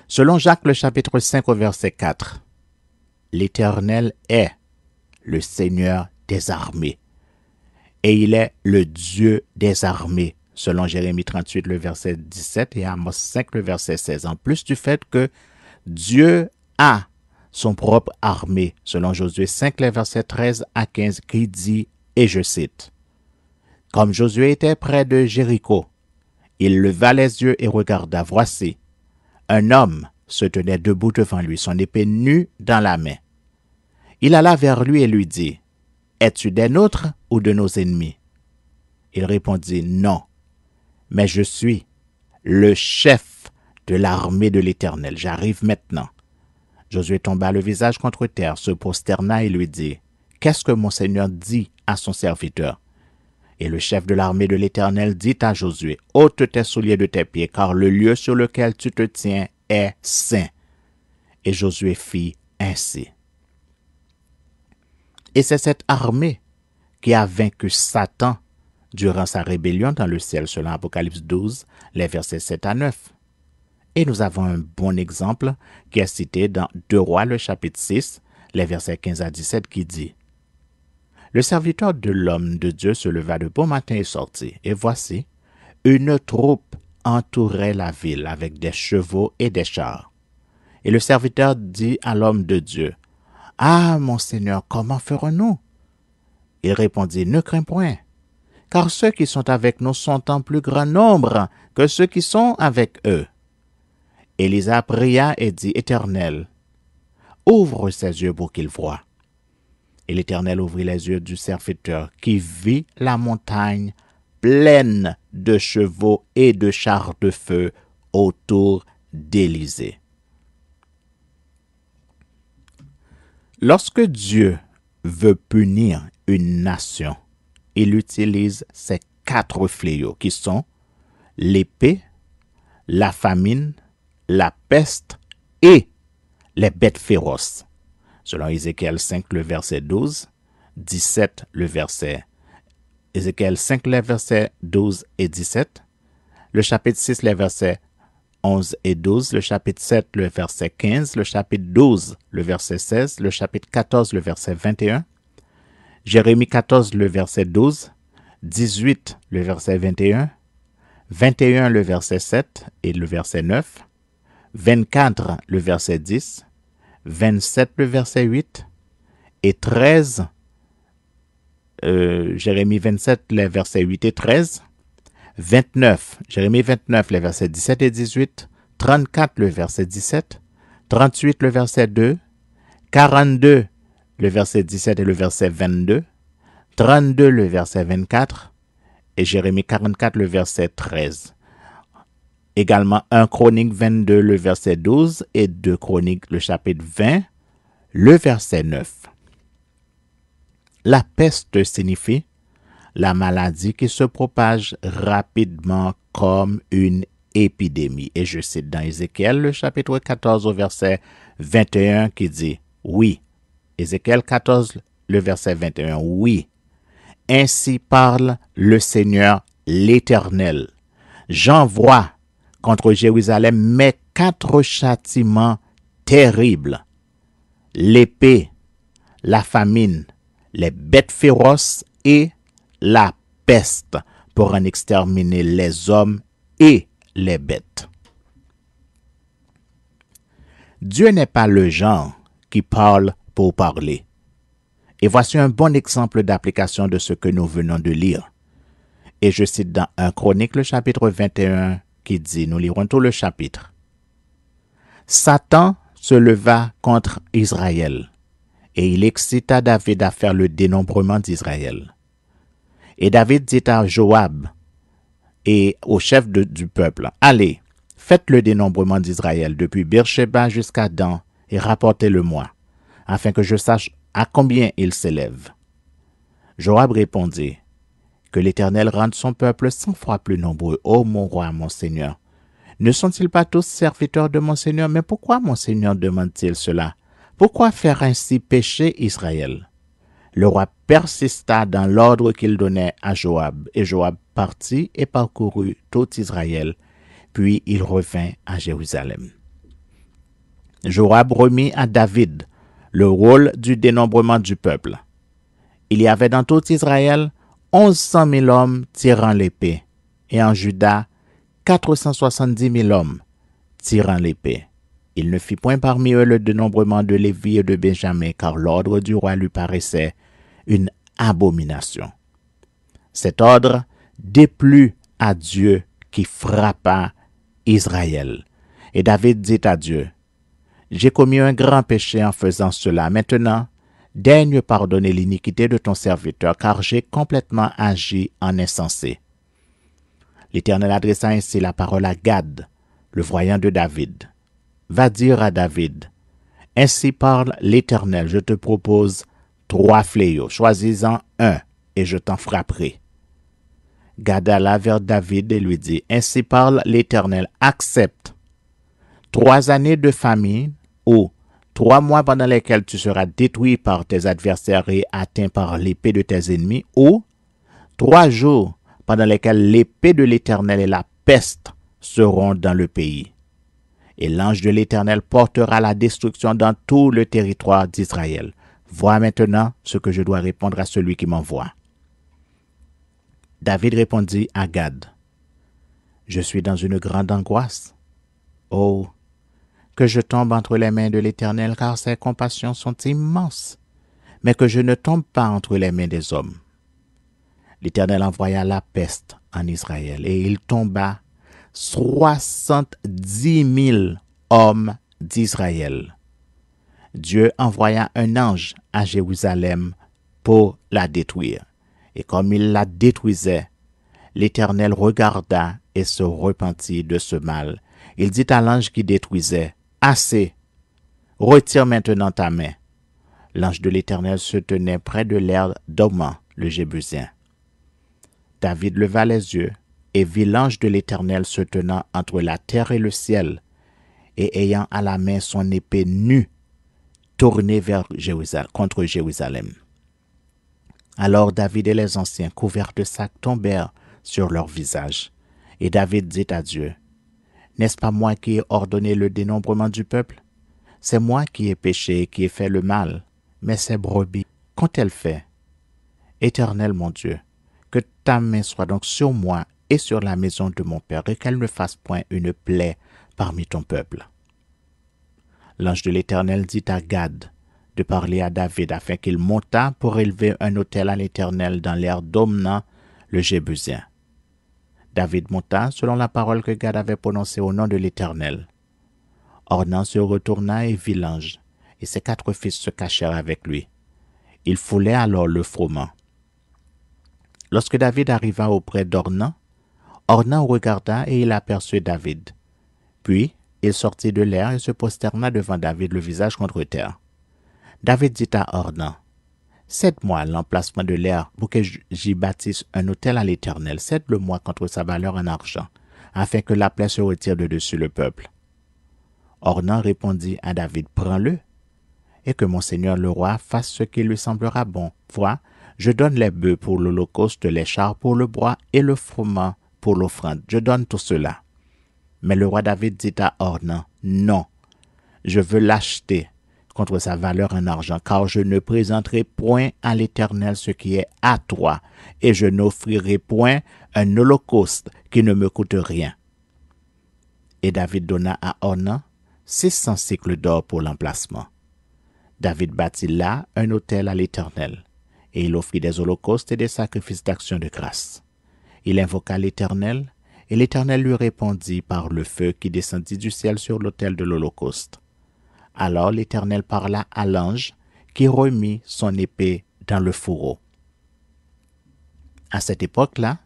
Selon Jacques le chapitre 5 au verset 4, l'Éternel est le Seigneur des armées et il est le Dieu des armées, selon Jérémie 38 le verset 17 et Amos 5 le verset 16, en plus du fait que Dieu a son propre armée, selon Josué 5 les versets 13 à 15 qui dit, et je cite, « Comme Josué était près de Jéricho, il leva les yeux et regarda, voici, un homme se tenait debout devant lui, son épée nue dans la main. Il alla vers lui et lui dit, « Es-tu des nôtres ou de nos ennemis ?» Il répondit, « Non, mais je suis le chef de l'armée de l'Éternel. J'arrive maintenant. » Josué tomba le visage contre terre, se prosterna et lui dit, « Qu'est-ce que mon Seigneur dit à son serviteur ?» Et le chef de l'armée de l'Éternel dit à Josué, « Ôte tes souliers de tes pieds, car le lieu sur lequel tu te tiens est saint. » Et Josué fit ainsi. Et c'est cette armée qui a vaincu Satan durant sa rébellion dans le ciel, selon Apocalypse 12, les versets 7 à 9. Et nous avons un bon exemple qui est cité dans 2 Rois, le chapitre 6, les versets 15 à 17, qui dit: Le serviteur de l'homme de Dieu se leva de bon matin et sortit, et voici, une troupe entourait la ville avec des chevaux et des chars. Et le serviteur dit à l'homme de Dieu: Ah, mon Seigneur, comment ferons-nous? Il répondit: Ne crains point, car ceux qui sont avec nous sont en plus grand nombre que ceux qui sont avec eux. Élisa pria et dit: Éternel, ouvre ses yeux pour qu'il voie. Et l'Éternel ouvrit les yeux du serviteur, qui vit la montagne pleine de chevaux et de chars de feu autour d'Élysée. Lorsque Dieu veut punir une nation, il utilise ces 4 fléaux qui sont l'épée, la famine, la peste et les bêtes féroces. Selon Ézéchiel 5, le verset 12, 17, le verset Ézéchiel 5, les versets 12 et 17, le chapitre 6, les versets 11 et 12, le chapitre 7, le verset 15, le chapitre 12, le verset 16, le chapitre 14, le verset 21, Jérémie 14, le verset 12, 18, le verset 21, 21, le verset 7 et le verset 9, 24, le verset 10, 27, le verset 8 et 13, Jérémie 27, les versets 8 et 13, 29, Jérémie 29, les versets 17 et 18, 34, le verset 17, 38, le verset 2, 42, le verset 17 et le verset 22, 32, le verset 24 et Jérémie 44, le verset 13. Également 1 Chronique 22, le verset 12 et 2 Chroniques, le chapitre 20, le verset 9. La peste signifie la maladie qui se propage rapidement comme une épidémie. Et je cite dans Ézéchiel, le chapitre 14, au verset 21, qui dit: Oui, Ézéchiel 14, le verset 21, oui, ainsi parle le Seigneur l'Éternel. J'envoie contre Jérusalem mes 4 châtiments terribles: l'épée, la famine, les bêtes féroces et la peste, pour en exterminer les hommes et les bêtes. Dieu n'est pas le genre qui parle pour parler. Et voici un bon exemple d'application de ce que nous venons de lire. Et je cite dans 1 Chronique, le chapitre 21, qui dit, nous lirons tout le chapitre: Satan se leva contre Israël, et il excita David à faire le dénombrement d'Israël. Et David dit à Joab et au chef du peuple: Allez, faites le dénombrement d'Israël depuis Beersheba jusqu'à Dan et rapportez-le-moi, afin que je sache à combien il s'élève. Joab répondit: Que l'Éternel rende son peuple 100 fois plus nombreux, ô mon roi, mon Seigneur. Ne sont-ils pas tous serviteurs de mon Seigneur? Mais pourquoi mon Seigneur demande-t-il cela? Pourquoi faire ainsi pécher Israël? Le roi persista dans l'ordre qu'il donnait à Joab, et Joab partit et parcourut tout Israël, puis il revint à Jérusalem. Joab remit à David le rôle du dénombrement du peuple. Il y avait dans tout Israël 1100 000 hommes tirant l'épée, et en Juda 470 000 hommes tirant l'épée. Il ne fit point parmi eux le dénombrement de Lévi et de Benjamin, car l'ordre du roi lui paraissait une abomination. Cet ordre déplut à Dieu qui frappa Israël. Et David dit à Dieu: J'ai commis un grand péché en faisant cela. Maintenant, daigne pardonner l'iniquité de ton serviteur, car j'ai complètement agi en insensé. L'Éternel adressa ainsi la parole à Gad, le voyant de David. Va dire à David: Ainsi parle l'Éternel, je te propose 3 fléaux, choisis-en un, et je t'en frapperai. Gad alla vers David et lui dit: Ainsi parle l'Éternel, accepte 3 années de famine, ou 3 mois pendant lesquels tu seras détruit par tes adversaires et atteint par l'épée de tes ennemis, ou 3 jours pendant lesquels l'épée de l'Éternel et la peste seront dans le pays. Et l'ange de l'Éternel portera la destruction dans tout le territoire d'Israël. Vois maintenant ce que je dois répondre à celui qui m'envoie. David répondit à Gad, « Je suis dans une grande angoisse. Oh, que je tombe entre les mains de l'Éternel, car ses compassions sont immenses, mais que je ne tombe pas entre les mains des hommes. » L'Éternel envoya la peste en Israël, et il tomba 70 000 hommes d'Israël. Dieu envoya un ange à Jérusalem pour la détruire. Et comme il la détruisait, l'Éternel regarda et se repentit de ce mal. Il dit à l'ange qui détruisait, « Assez, retire maintenant ta main. » L'ange de l'Éternel se tenait près de l'aire d'Ornan, le Jébusien. David leva les yeux et vit l'ange de l'Éternel se tenant entre la terre et le ciel, et ayant à la main son épée nue, tournée contre Jérusalem. Alors David et les anciens, couverts de sacs, tombèrent sur leur visage. Et David dit à Dieu, « N'est-ce pas moi qui ai ordonné le dénombrement du peuple? C'est moi qui ai péché et qui ai fait le mal. Mais ces brebis, qu'ont-elles fait? Éternel mon Dieu, que ta main soit donc sur moi et sur la maison de mon père, et qu'elle ne fasse point une plaie parmi ton peuple. » L'ange de l'Éternel dit à Gad de parler à David afin qu'il montât pour élever un autel à l'Éternel dans l'aire d'Ornan, le Jébusien. David monta selon la parole que Gad avait prononcée au nom de l'Éternel. Ornan se retourna et vit l'ange, et ses 4 fils se cachèrent avec lui. Il foulait alors le froment. Lorsque David arriva auprès d'Ornan, Ornan regarda et il aperçut David. Puis il sortit de l'air et se prosterna devant David, le visage contre terre. David dit à Ornan, « Cède-moi l'emplacement de l'air pour que j'y bâtisse un autel à l'Éternel. Cède-le-moi contre sa valeur en argent, afin que la plaie se retire de dessus le peuple. » Ornan répondit à David, « Prends-le, et que mon seigneur le roi fasse ce qui lui semblera bon. Vois, je donne les bœufs pour l'holocauste, les chars pour le bois et le froment pour l'offrande. Je donne tout cela. » Mais le roi David dit à Ornan, « Non, je veux l'acheter contre sa valeur en argent, car je ne présenterai point à l'Éternel ce qui est à toi, et je n'offrirai point un holocauste qui ne me coûte rien. » Et David donna à Ornan 600 cycles d'or pour l'emplacement. David bâtit là un autel à l'Éternel, et il offrit des holocaustes et des sacrifices d'action de grâce. Il invoqua l'Éternel, et l'Éternel lui répondit par le feu qui descendit du ciel sur l'autel de l'holocauste. Alors l'Éternel parla à l'ange qui remit son épée dans le fourreau. À cette époque-là,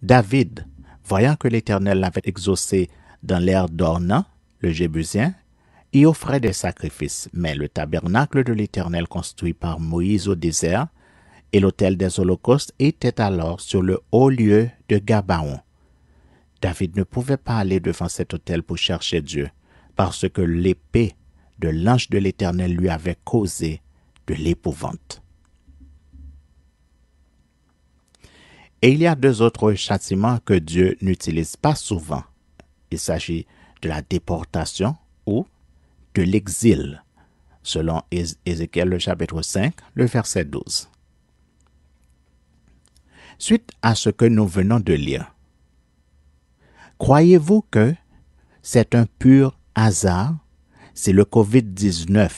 David, voyant que l'Éternel l'avait exaucé dans l'aire d'Ornan, le Jébusien, y offrait des sacrifices. Mais le tabernacle de l'Éternel construit par Moïse au désert et l'autel des holocaustes était alors sur le haut lieu de Gabaon. David ne pouvait pas aller devant cet autel pour chercher Dieu, parce que l'épée de l'ange de l'Éternel lui avait causé de l'épouvante. Et il y a 2 autres châtiments que Dieu n'utilise pas souvent. Il s'agit de la déportation ou de l'exil, selon Ézéchiel le chapitre 5, le verset 12. Suite à ce que nous venons de lire, croyez-vous que c'est un pur hasard si le COVID-19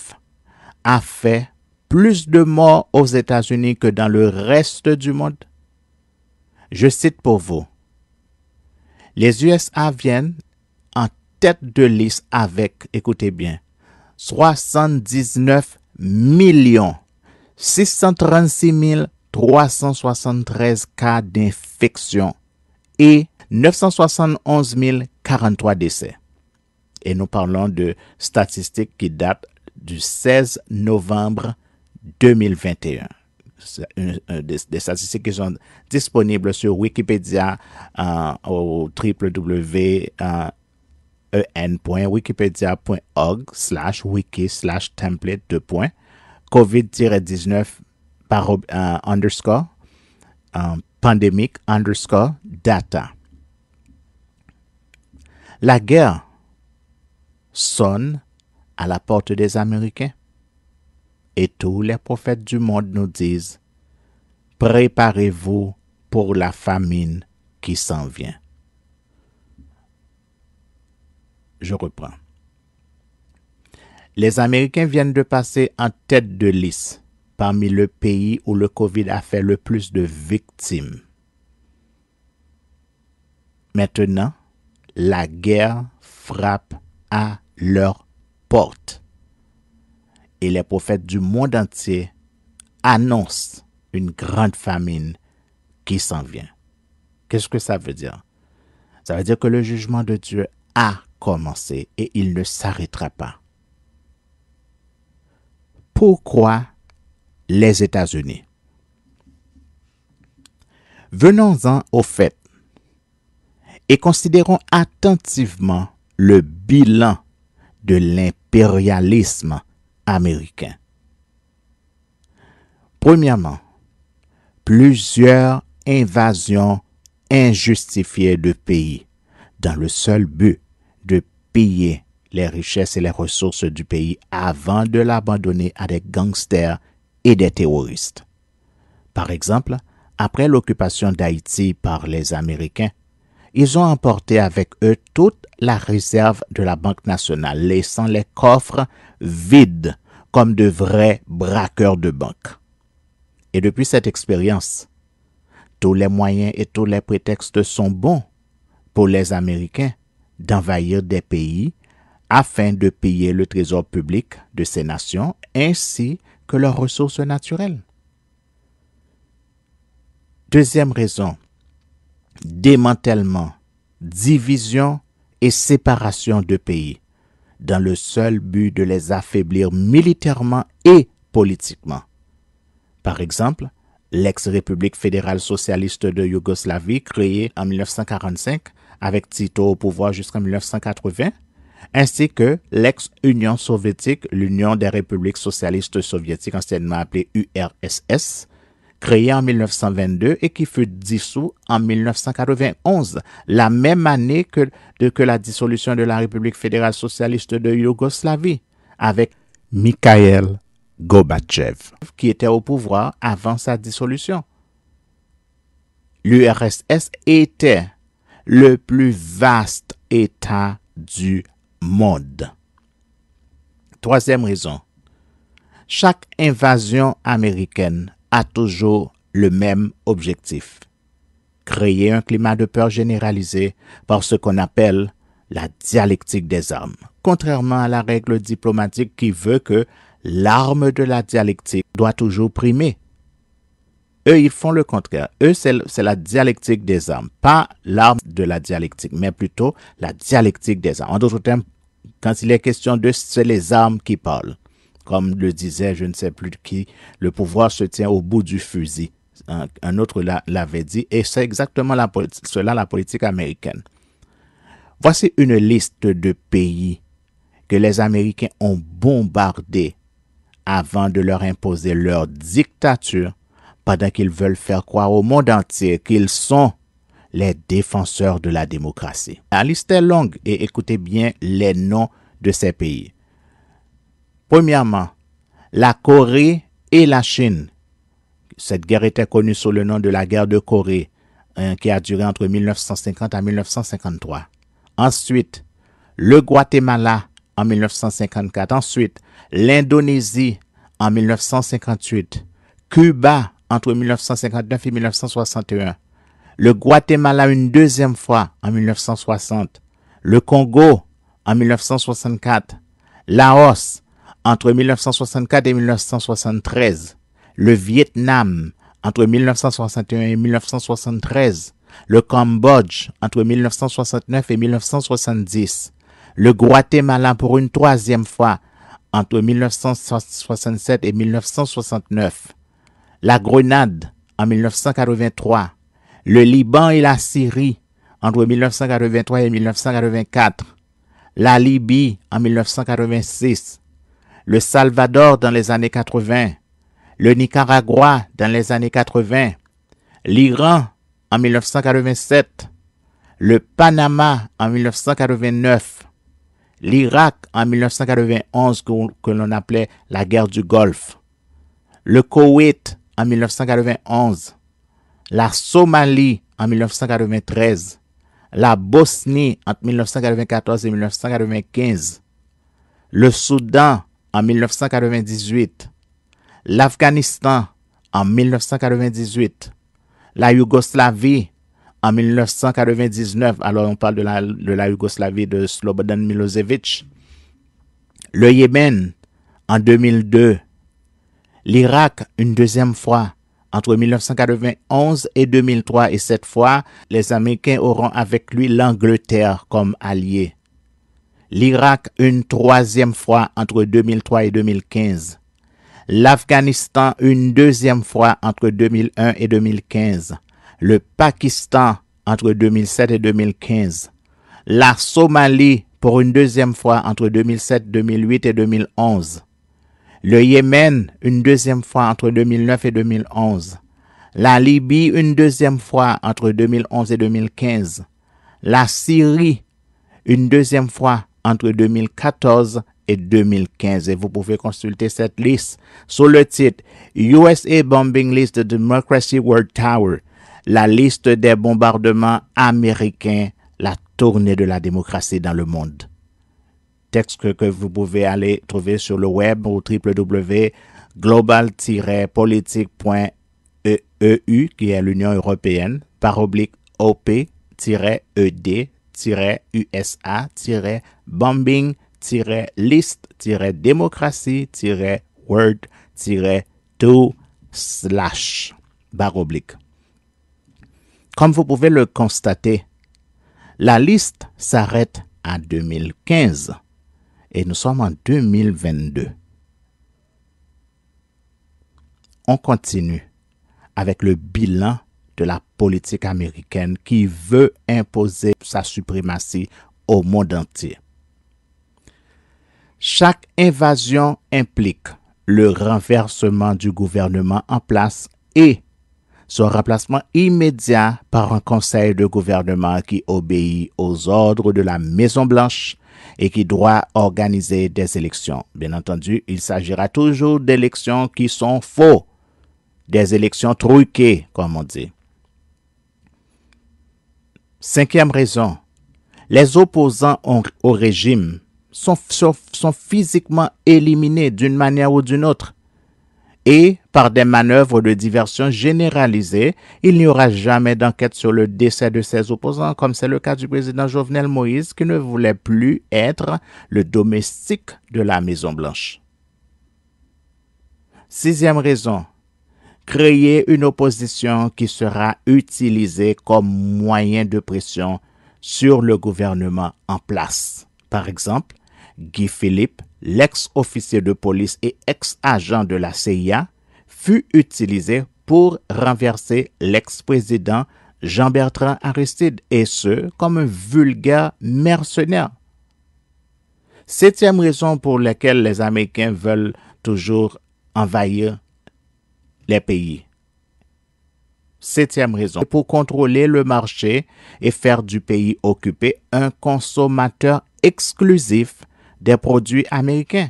a fait plus de morts aux États-Unis que dans le reste du monde? Je cite pour vous. Les USA viennent en tête de liste avec, écoutez bien, 79 636 373 cas d'infection et 971 043 décès. Et nous parlons de statistiques qui datent du 16 novembre 2021. Des statistiques qui sont disponibles sur Wikipédia au www.en.wikipedia.org/wiki/template COVID-19 _ pandemic_data. La guerre sonne à la porte des Américains et tous les prophètes du monde nous disent: préparez-vous pour la famine qui s'en vient. Je reprends. Les Américains viennent de passer en tête de liste parmi le pays où le COVID a fait le plus de victimes. Maintenant, la guerre frappe à leur porte. Et les prophètes du monde entier annoncent une grande famine qui s'en vient. Qu'est-ce que ça veut dire? Ça veut dire que le jugement de Dieu a commencé et il ne s'arrêtera pas. Pourquoi les États-Unis? Venons-en au fait et considérons attentivement le bilan de l'impérialisme américain. Premièrement, plusieurs invasions injustifiées de pays dans le seul but de piller les richesses et les ressources du pays avant de l'abandonner à des gangsters et des terroristes. Par exemple, après l'occupation d'Haïti par les Américains, ils ont emporté avec eux toute la réserve de la Banque nationale, laissant les coffres vides comme de vrais braqueurs de banque. Et depuis cette expérience, tous les moyens et tous les prétextes sont bons pour les Américains d'envahir des pays afin de piller le trésor public de ces nations ainsi que leurs ressources naturelles. Deuxième raison, démantèlement, division et séparation de pays dans le seul but de les affaiblir militairement et politiquement. Par exemple, l'ex-République fédérale socialiste de Yougoslavie, créée en 1945 avec Tito au pouvoir jusqu'en 1980, ainsi que l'ex-Union soviétique, l'Union des républiques socialistes soviétiques, anciennement appelée URSS, créée en 1922 et qui fut dissous en 1991, la même année que la dissolution de la République fédérale socialiste de Yougoslavie, avec Mikhail Gorbatchev, qui était au pouvoir avant sa dissolution. L'URSS était le plus vaste État du monde. Troisième raison, chaque invasion américaine a toujours le même objectif: créer un climat de peur généralisé par ce qu'on appelle la dialectique des armes, contrairement à la règle diplomatique qui veut que l'arme de la dialectique doit toujours primer. Eux, ils font le contraire. Eux, c'est la dialectique des armes, pas l'arme de la dialectique, mais plutôt la dialectique des armes. En d'autres termes, quand il est question de, c'est les armes qui parlent. Comme le disait, je ne sais plus qui, le pouvoir se tient au bout du fusil. Un autre l'avait dit, et c'est exactement la politique américaine. Voici une liste de pays que les Américains ont bombardés avant de leur imposer leur dictature, pendant qu'ils veulent faire croire au monde entier qu'ils sont les défenseurs de la démocratie. La liste est longue et écoutez bien les noms de ces pays. Premièrement, la Corée et la Chine. Cette guerre était connue sous le nom de la guerre de Corée, qui a duré entre 1950 à 1953. Ensuite, le Guatemala en 1954. Ensuite, l'Indonésie en 1958. Cuba entre 1959 et 1961. Le Guatemala une deuxième fois en 1960. Le Congo en 1964. Laos entre 1964 et 1973. Le Vietnam entre 1961 et 1973. Le Cambodge entre 1969 et 1970. Le Guatemala pour une troisième fois entre 1967 et 1969. La Grenade en 1983. Le Liban et la Syrie entre 1983 et 1984. La Libye en 1986. Le Salvador dans les années 80. Le Nicaragua dans les années 80. l'Iran en 1987, le Panama en 1989, l'Irak en 1991 que l'on appelait la guerre du Golfe, le Koweït en 1991, la Somalie en 1993, la Bosnie entre 1994 et 1995, le Soudan en 1998, l'Afghanistan en 1998, la Yougoslavie en 1999, alors on parle de la Yougoslavie de Slobodan Milosevic, le Yémen en 2002, l'Irak une deuxième fois entre 1991 et 2003, et cette fois, les Américains auront avec lui l'Angleterre comme allié. L'Irak une troisième fois entre 2003 et 2015. L'Afghanistan une deuxième fois entre 2001 et 2015. Le Pakistan entre 2007 et 2015. La Somalie pour une deuxième fois entre 2007, 2008 et 2011. Le Yémen une deuxième fois entre 2009 et 2011. La Libye une deuxième fois entre 2011 et 2015. La Syrie une deuxième fois entre 2014 et 2015. Et vous pouvez consulter cette liste sur le titre USA Bombing List de Democracy World Tower, la liste des bombardements américains, la tournée de la démocratie dans le monde. Texte que vous pouvez aller trouver sur le web au www.global-politique.eu qui est l'Union européenne, /OP-USA-bombing-list-word-to/. Comme vous pouvez le constater, la liste s'arrête à 2015. Et nous sommes en 2022. On continue avec le bilan de la politique américaine qui veut imposer sa suprématie au monde entier. Chaque invasion implique le renversement du gouvernement en place et son remplacement immédiat par un conseil de gouvernement qui obéit aux ordres de la Maison-Blanche et qui doit organiser des élections. Bien entendu, il s'agira toujours d'élections qui sont faux, des élections truquées, comme on dit. Cinquième raison, les opposants au régime sont physiquement éliminés d'une manière ou d'une autre. Et par des manœuvres de diversion généralisées, il n'y aura jamais d'enquête sur le décès de ses opposants, comme c'est le cas du président Jovenel Moïse, qui ne voulait plus être le domestique de la Maison-Blanche. Sixième raison, créer une opposition qui sera utilisée comme moyen de pression sur le gouvernement en place. Par exemple, Guy Philippe, l'ex-officier de police et ex-agent de la CIA, fut utilisé pour renverser l'ex-président Jean-Bertrand Aristide, et ce, comme un vulgaire mercenaire. Septième raison pour laquelle les Américains veulent toujours envahir les pays. Septième raison, pour contrôler le marché et faire du pays occupé un consommateur exclusif des produits américains,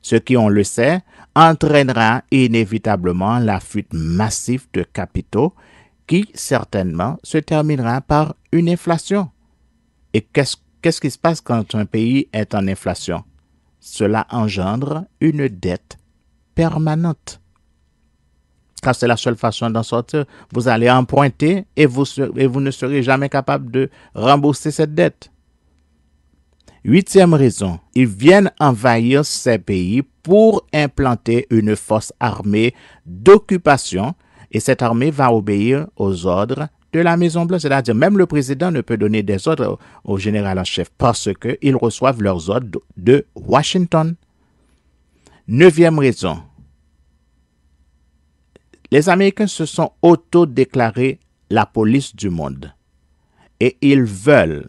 ce qui, on le sait, entraînera inévitablement la fuite massive de capitaux qui, certainement, se terminera par une inflation. Et qu'est-ce qui se passe quand un pays est en inflation? Cela engendre une dette permanente. Car c'est la seule façon d'en sortir. Vous allez emprunter et vous ne serez jamais capable de rembourser cette dette. Huitième raison, ils viennent envahir ces pays pour implanter une force armée d'occupation et cette armée va obéir aux ordres de la Maison-Blanche. C'est-à-dire même le président ne peut donner des ordres au général en chef parce qu'ils reçoivent leurs ordres de Washington. Neuvième raison, les Américains se sont auto-déclarés la police du monde et ils veulent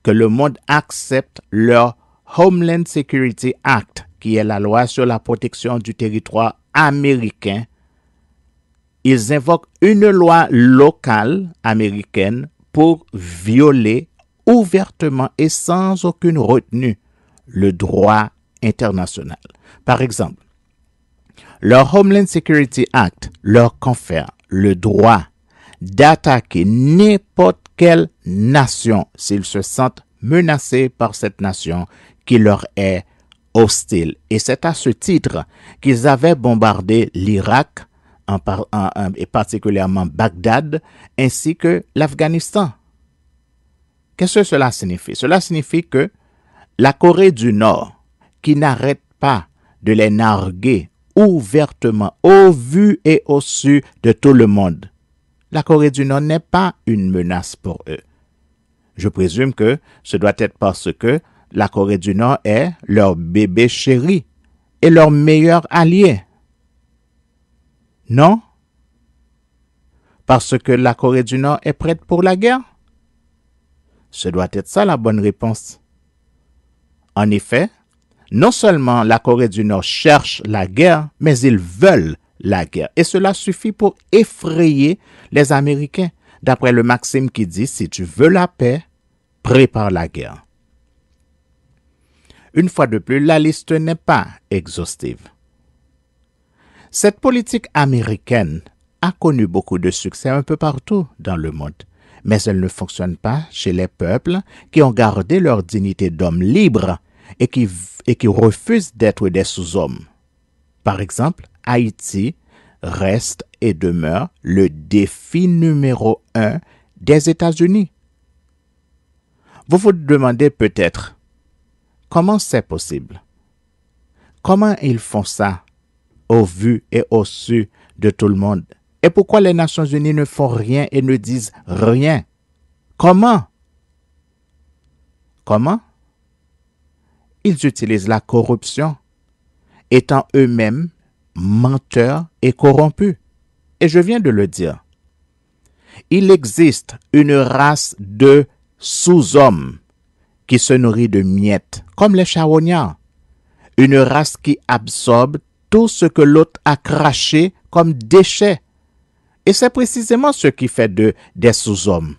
que le monde accepte leur Homeland Security Act, qui est la loi sur la protection du territoire américain, ils invoquent une loi locale américaine pour violer ouvertement et sans aucune retenue le droit international. Par exemple, leur Homeland Security Act leur confère le droit d'attaquer n'importe quelle nation s'ils se sentent menacés par cette nation qui leur est hostile. Et c'est à ce titre qu'ils avaient bombardé l'Irak, et particulièrement Bagdad, ainsi que l'Afghanistan. Qu'est-ce que cela signifie? Cela signifie que la Corée du Nord, qui n'arrête pas de les narguer ouvertement, au vu et au su de tout le monde, la Corée du Nord n'est pas une menace pour eux. Je présume que ce doit être parce que la Corée du Nord est leur bébé chéri et leur meilleur allié. Non? Parce que la Corée du Nord est prête pour la guerre? Ce doit être ça la bonne réponse. En effet, non seulement la Corée du Nord cherche la guerre, mais ils veulent la guerre. Et cela suffit pour effrayer les Américains, d'après le maxime qui dit « Si tu veux la paix, prépare la guerre ». Une fois de plus, la liste n'est pas exhaustive. Cette politique américaine a connu beaucoup de succès un peu partout dans le monde, mais elle ne fonctionne pas chez les peuples qui ont gardé leur dignité d'hommes libres et qui refusent d'être des sous-hommes. Par exemple, Haïti reste et demeure le défi numéro 1 des États-Unis. Vous vous demandez peut-être, comment c'est possible? Comment ils font ça au vu et au su de tout le monde? Et pourquoi les Nations Unies ne font rien et ne disent rien? Comment? Comment? Ils utilisent la corruption, étant eux-mêmes menteurs et corrompus. Et je viens de le dire. Il existe une race de sous-hommes qui se nourrit de miettes, comme les charognards. Une race qui absorbe tout ce que l'autre a craché comme déchets. Et c'est précisément ce qui fait d'eux des sous-hommes.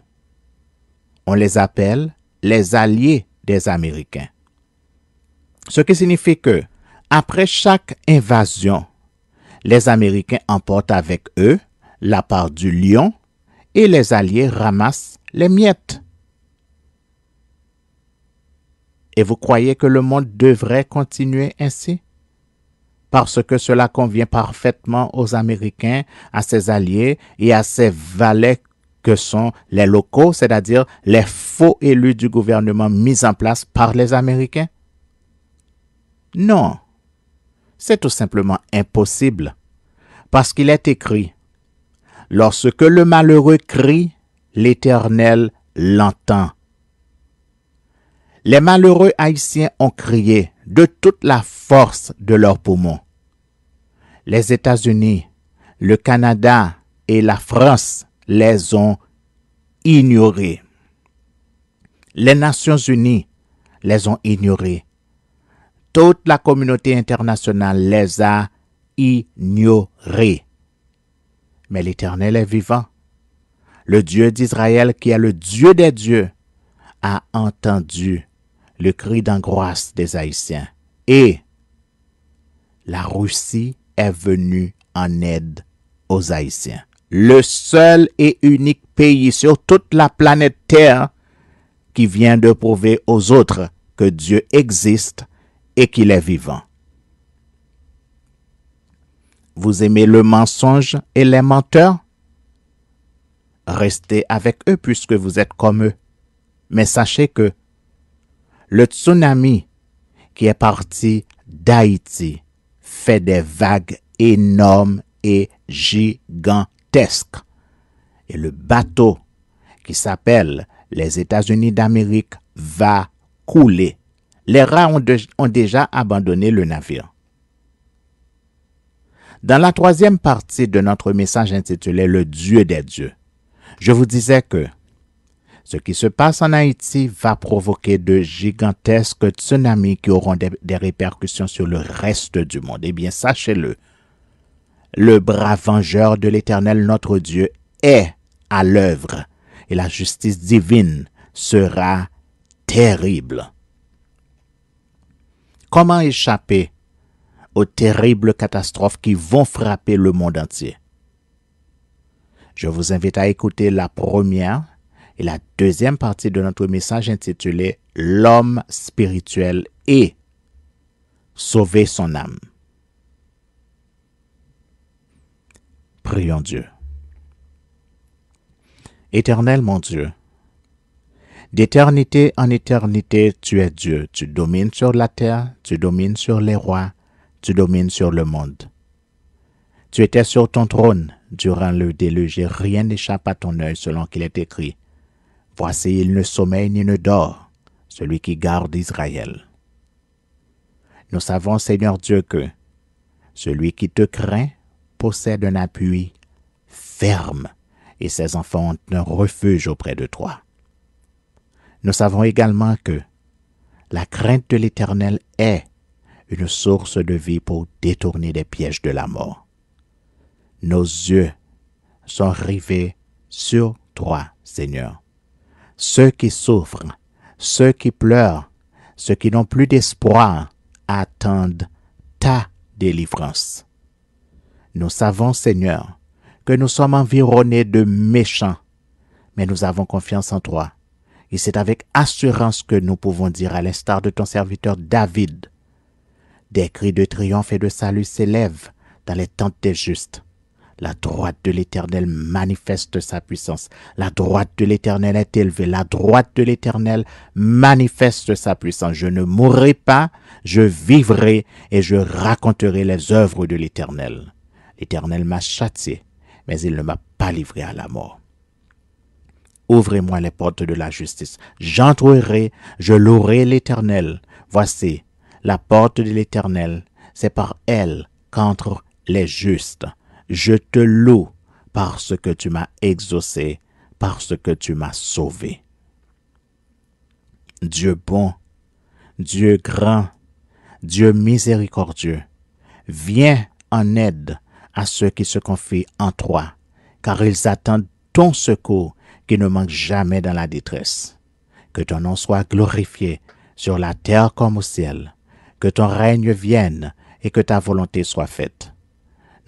On les appelle les alliés des Américains. Ce qui signifie que, après chaque invasion, les Américains emportent avec eux la part du lion et les alliés ramassent les miettes. Et vous croyez que le monde devrait continuer ainsi? Parce que cela convient parfaitement aux Américains, à ses alliés et à ses valets que sont les locaux, c'est-à-dire les faux élus du gouvernement mis en place par les Américains? Non, c'est tout simplement impossible, parce qu'il est écrit « Lorsque le malheureux crie, l'Éternel l'entend. » Les malheureux haïtiens ont crié de toute la force de leurs poumons. Les États-Unis, le Canada et la France les ont ignorés. Les Nations Unies les ont ignorés. Toute la communauté internationale les a ignorés. Mais l'Éternel est vivant. Le Dieu d'Israël, qui est le Dieu des dieux, a entendu le cri d'angoisse des Haïtiens. Et la Russie est venue en aide aux Haïtiens. Le seul et unique pays sur toute la planète Terre qui vient de prouver aux autres que Dieu existe et qu'il est vivant. Vous aimez le mensonge et les menteurs? Restez avec eux puisque vous êtes comme eux. Mais sachez que le tsunami qui est parti d'Haïti fait des vagues énormes et gigantesques. Et le bateau qui s'appelle les États-Unis d'Amérique va couler. Les rats ont déjà abandonné le navire. Dans la troisième partie de notre message intitulé « Le Dieu des dieux », je vous disais que ce qui se passe en Haïti va provoquer de gigantesques tsunamis qui auront des répercussions sur le reste du monde. Eh bien, sachez-le, Le bras vengeur de l'Éternel notre Dieu est à l'œuvre et la justice divine sera terrible. Comment échapper aux terribles catastrophes qui vont frapper le monde entier? Je vous invite à écouter la première et la deuxième partie de notre message intitulé « L'homme spirituel et sauver son âme ». Prions Dieu. Éternel mon Dieu, d'éternité en éternité, tu es Dieu. Tu domines sur la terre, tu domines sur les rois, tu domines sur le monde. Tu étais sur ton trône durant le déluge et rien n'échappe à ton œil selon qu'il est écrit. Voici, il ne sommeille ni ne dort, celui qui garde Israël. Nous savons, Seigneur Dieu, que celui qui te craint possède un appui ferme et ses enfants ont un refuge auprès de toi. Nous savons également que la crainte de l'Éternel est une source de vie pour détourner des pièges de la mort. Nos yeux sont rivés sur toi, Seigneur. Ceux qui souffrent, ceux qui pleurent, ceux qui n'ont plus d'espoir attendent ta délivrance. Nous savons, Seigneur, que nous sommes environnés de méchants, mais nous avons confiance en toi. Et c'est avec assurance que nous pouvons dire, à l'instar de ton serviteur David, des cris de triomphe et de salut s'élèvent dans les tentes des justes. La droite de l'Éternel manifeste sa puissance. La droite de l'Éternel est élevée. La droite de l'Éternel manifeste sa puissance. Je ne mourrai pas, je vivrai et je raconterai les œuvres de l'Éternel. L'Éternel m'a châtié, mais il ne m'a pas livré à la mort. Ouvrez-moi les portes de la justice. J'entrerai, je louerai l'Éternel. Voici, la porte de l'Éternel, c'est par elle qu'entrent les justes. Je te loue parce que tu m'as exaucé, parce que tu m'as sauvé. Dieu bon, Dieu grand, Dieu miséricordieux, viens en aide à ceux qui se confient en toi, car ils attendent ton secours qui ne manque jamais dans la détresse. Que ton nom soit glorifié sur la terre comme au ciel, que ton règne vienne et que ta volonté soit faite.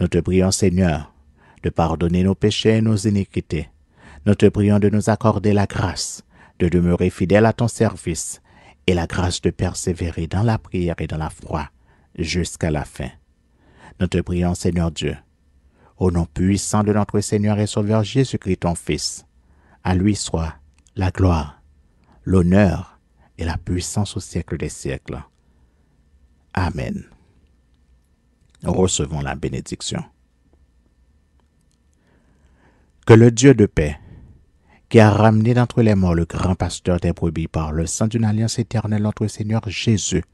Nous te prions, Seigneur, de pardonner nos péchés et nos iniquités. Nous te prions de nous accorder la grâce de demeurer fidèles à ton service et la grâce de persévérer dans la prière et dans la foi jusqu'à la fin. Nous te prions, Seigneur Dieu, au nom puissant de notre Seigneur et Sauveur Jésus-Christ, ton Fils. À lui soit la gloire, l'honneur et la puissance au siècle des siècles. Amen. Recevons la bénédiction. Que le Dieu de paix, qui a ramené d'entre les morts le grand pasteur des brebis par le sang d'une alliance éternelle, notre Seigneur Jésus,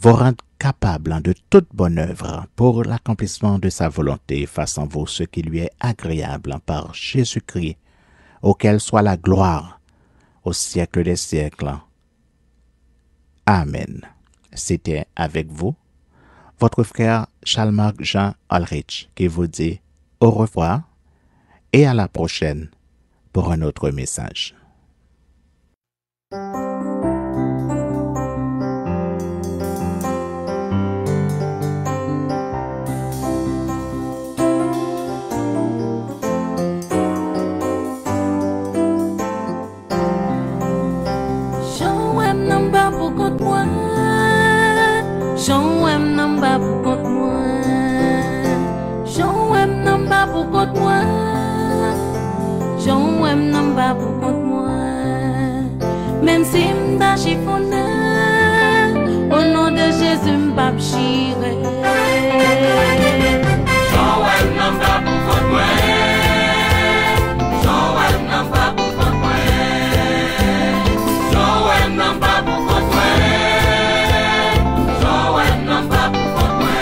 vous rende capable de toute bonne œuvre pour l'accomplissement de sa volonté, fasse en vous ce qui lui est agréable par Jésus-Christ, auquel soit la gloire au siècle des siècles. Amen. C'était avec vous votre frère Charles-Marc Jean Ulrich qui vous dit au revoir et à la prochaine pour un autre message. Même si m'da chiffonné, au nom de Jésus m'pa chiré. Joël n'a pas pour moi. Joël n'a pas pour moi. Joël n'a pas pour moi. Joël n'a pas pour moi.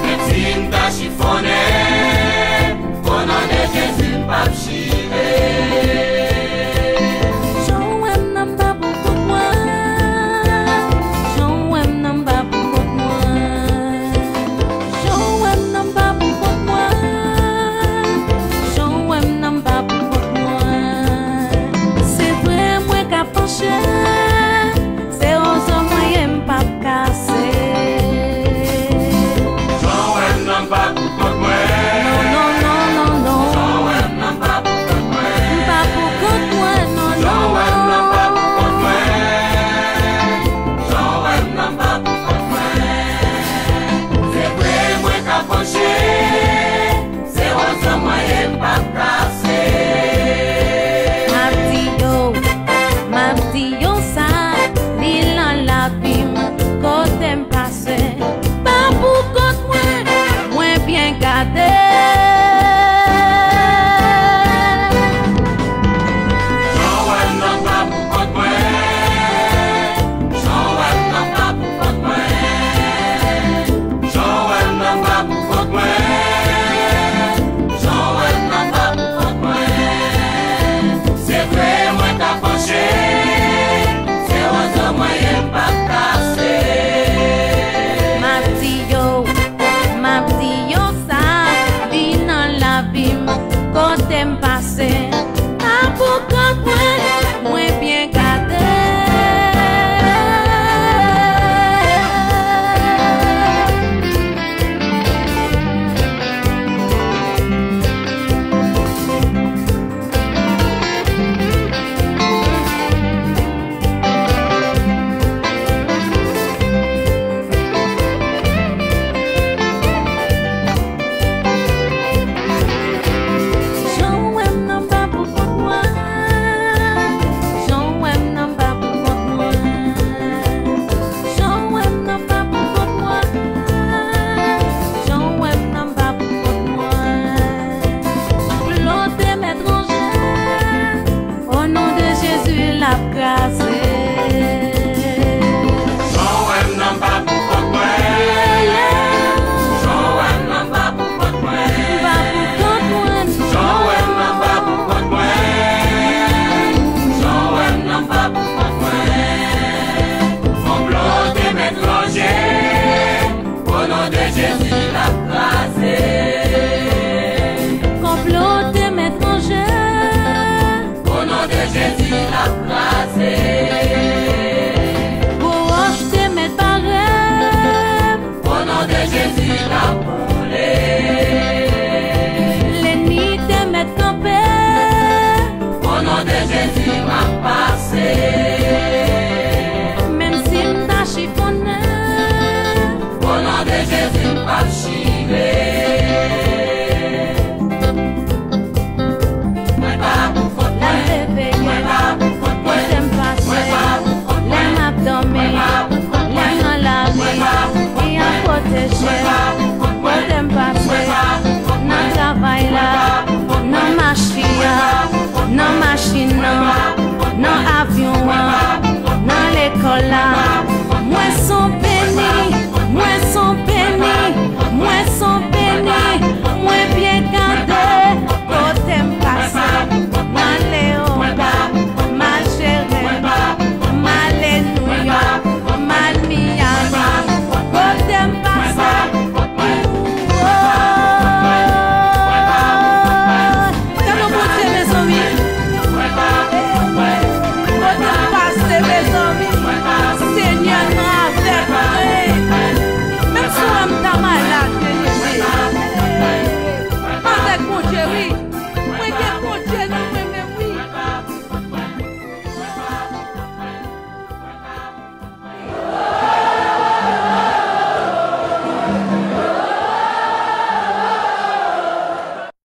Même si m'da chiffonné, au nom de Jésus m'pa chiré. Joël n'a pas pour moi. l'aime passer.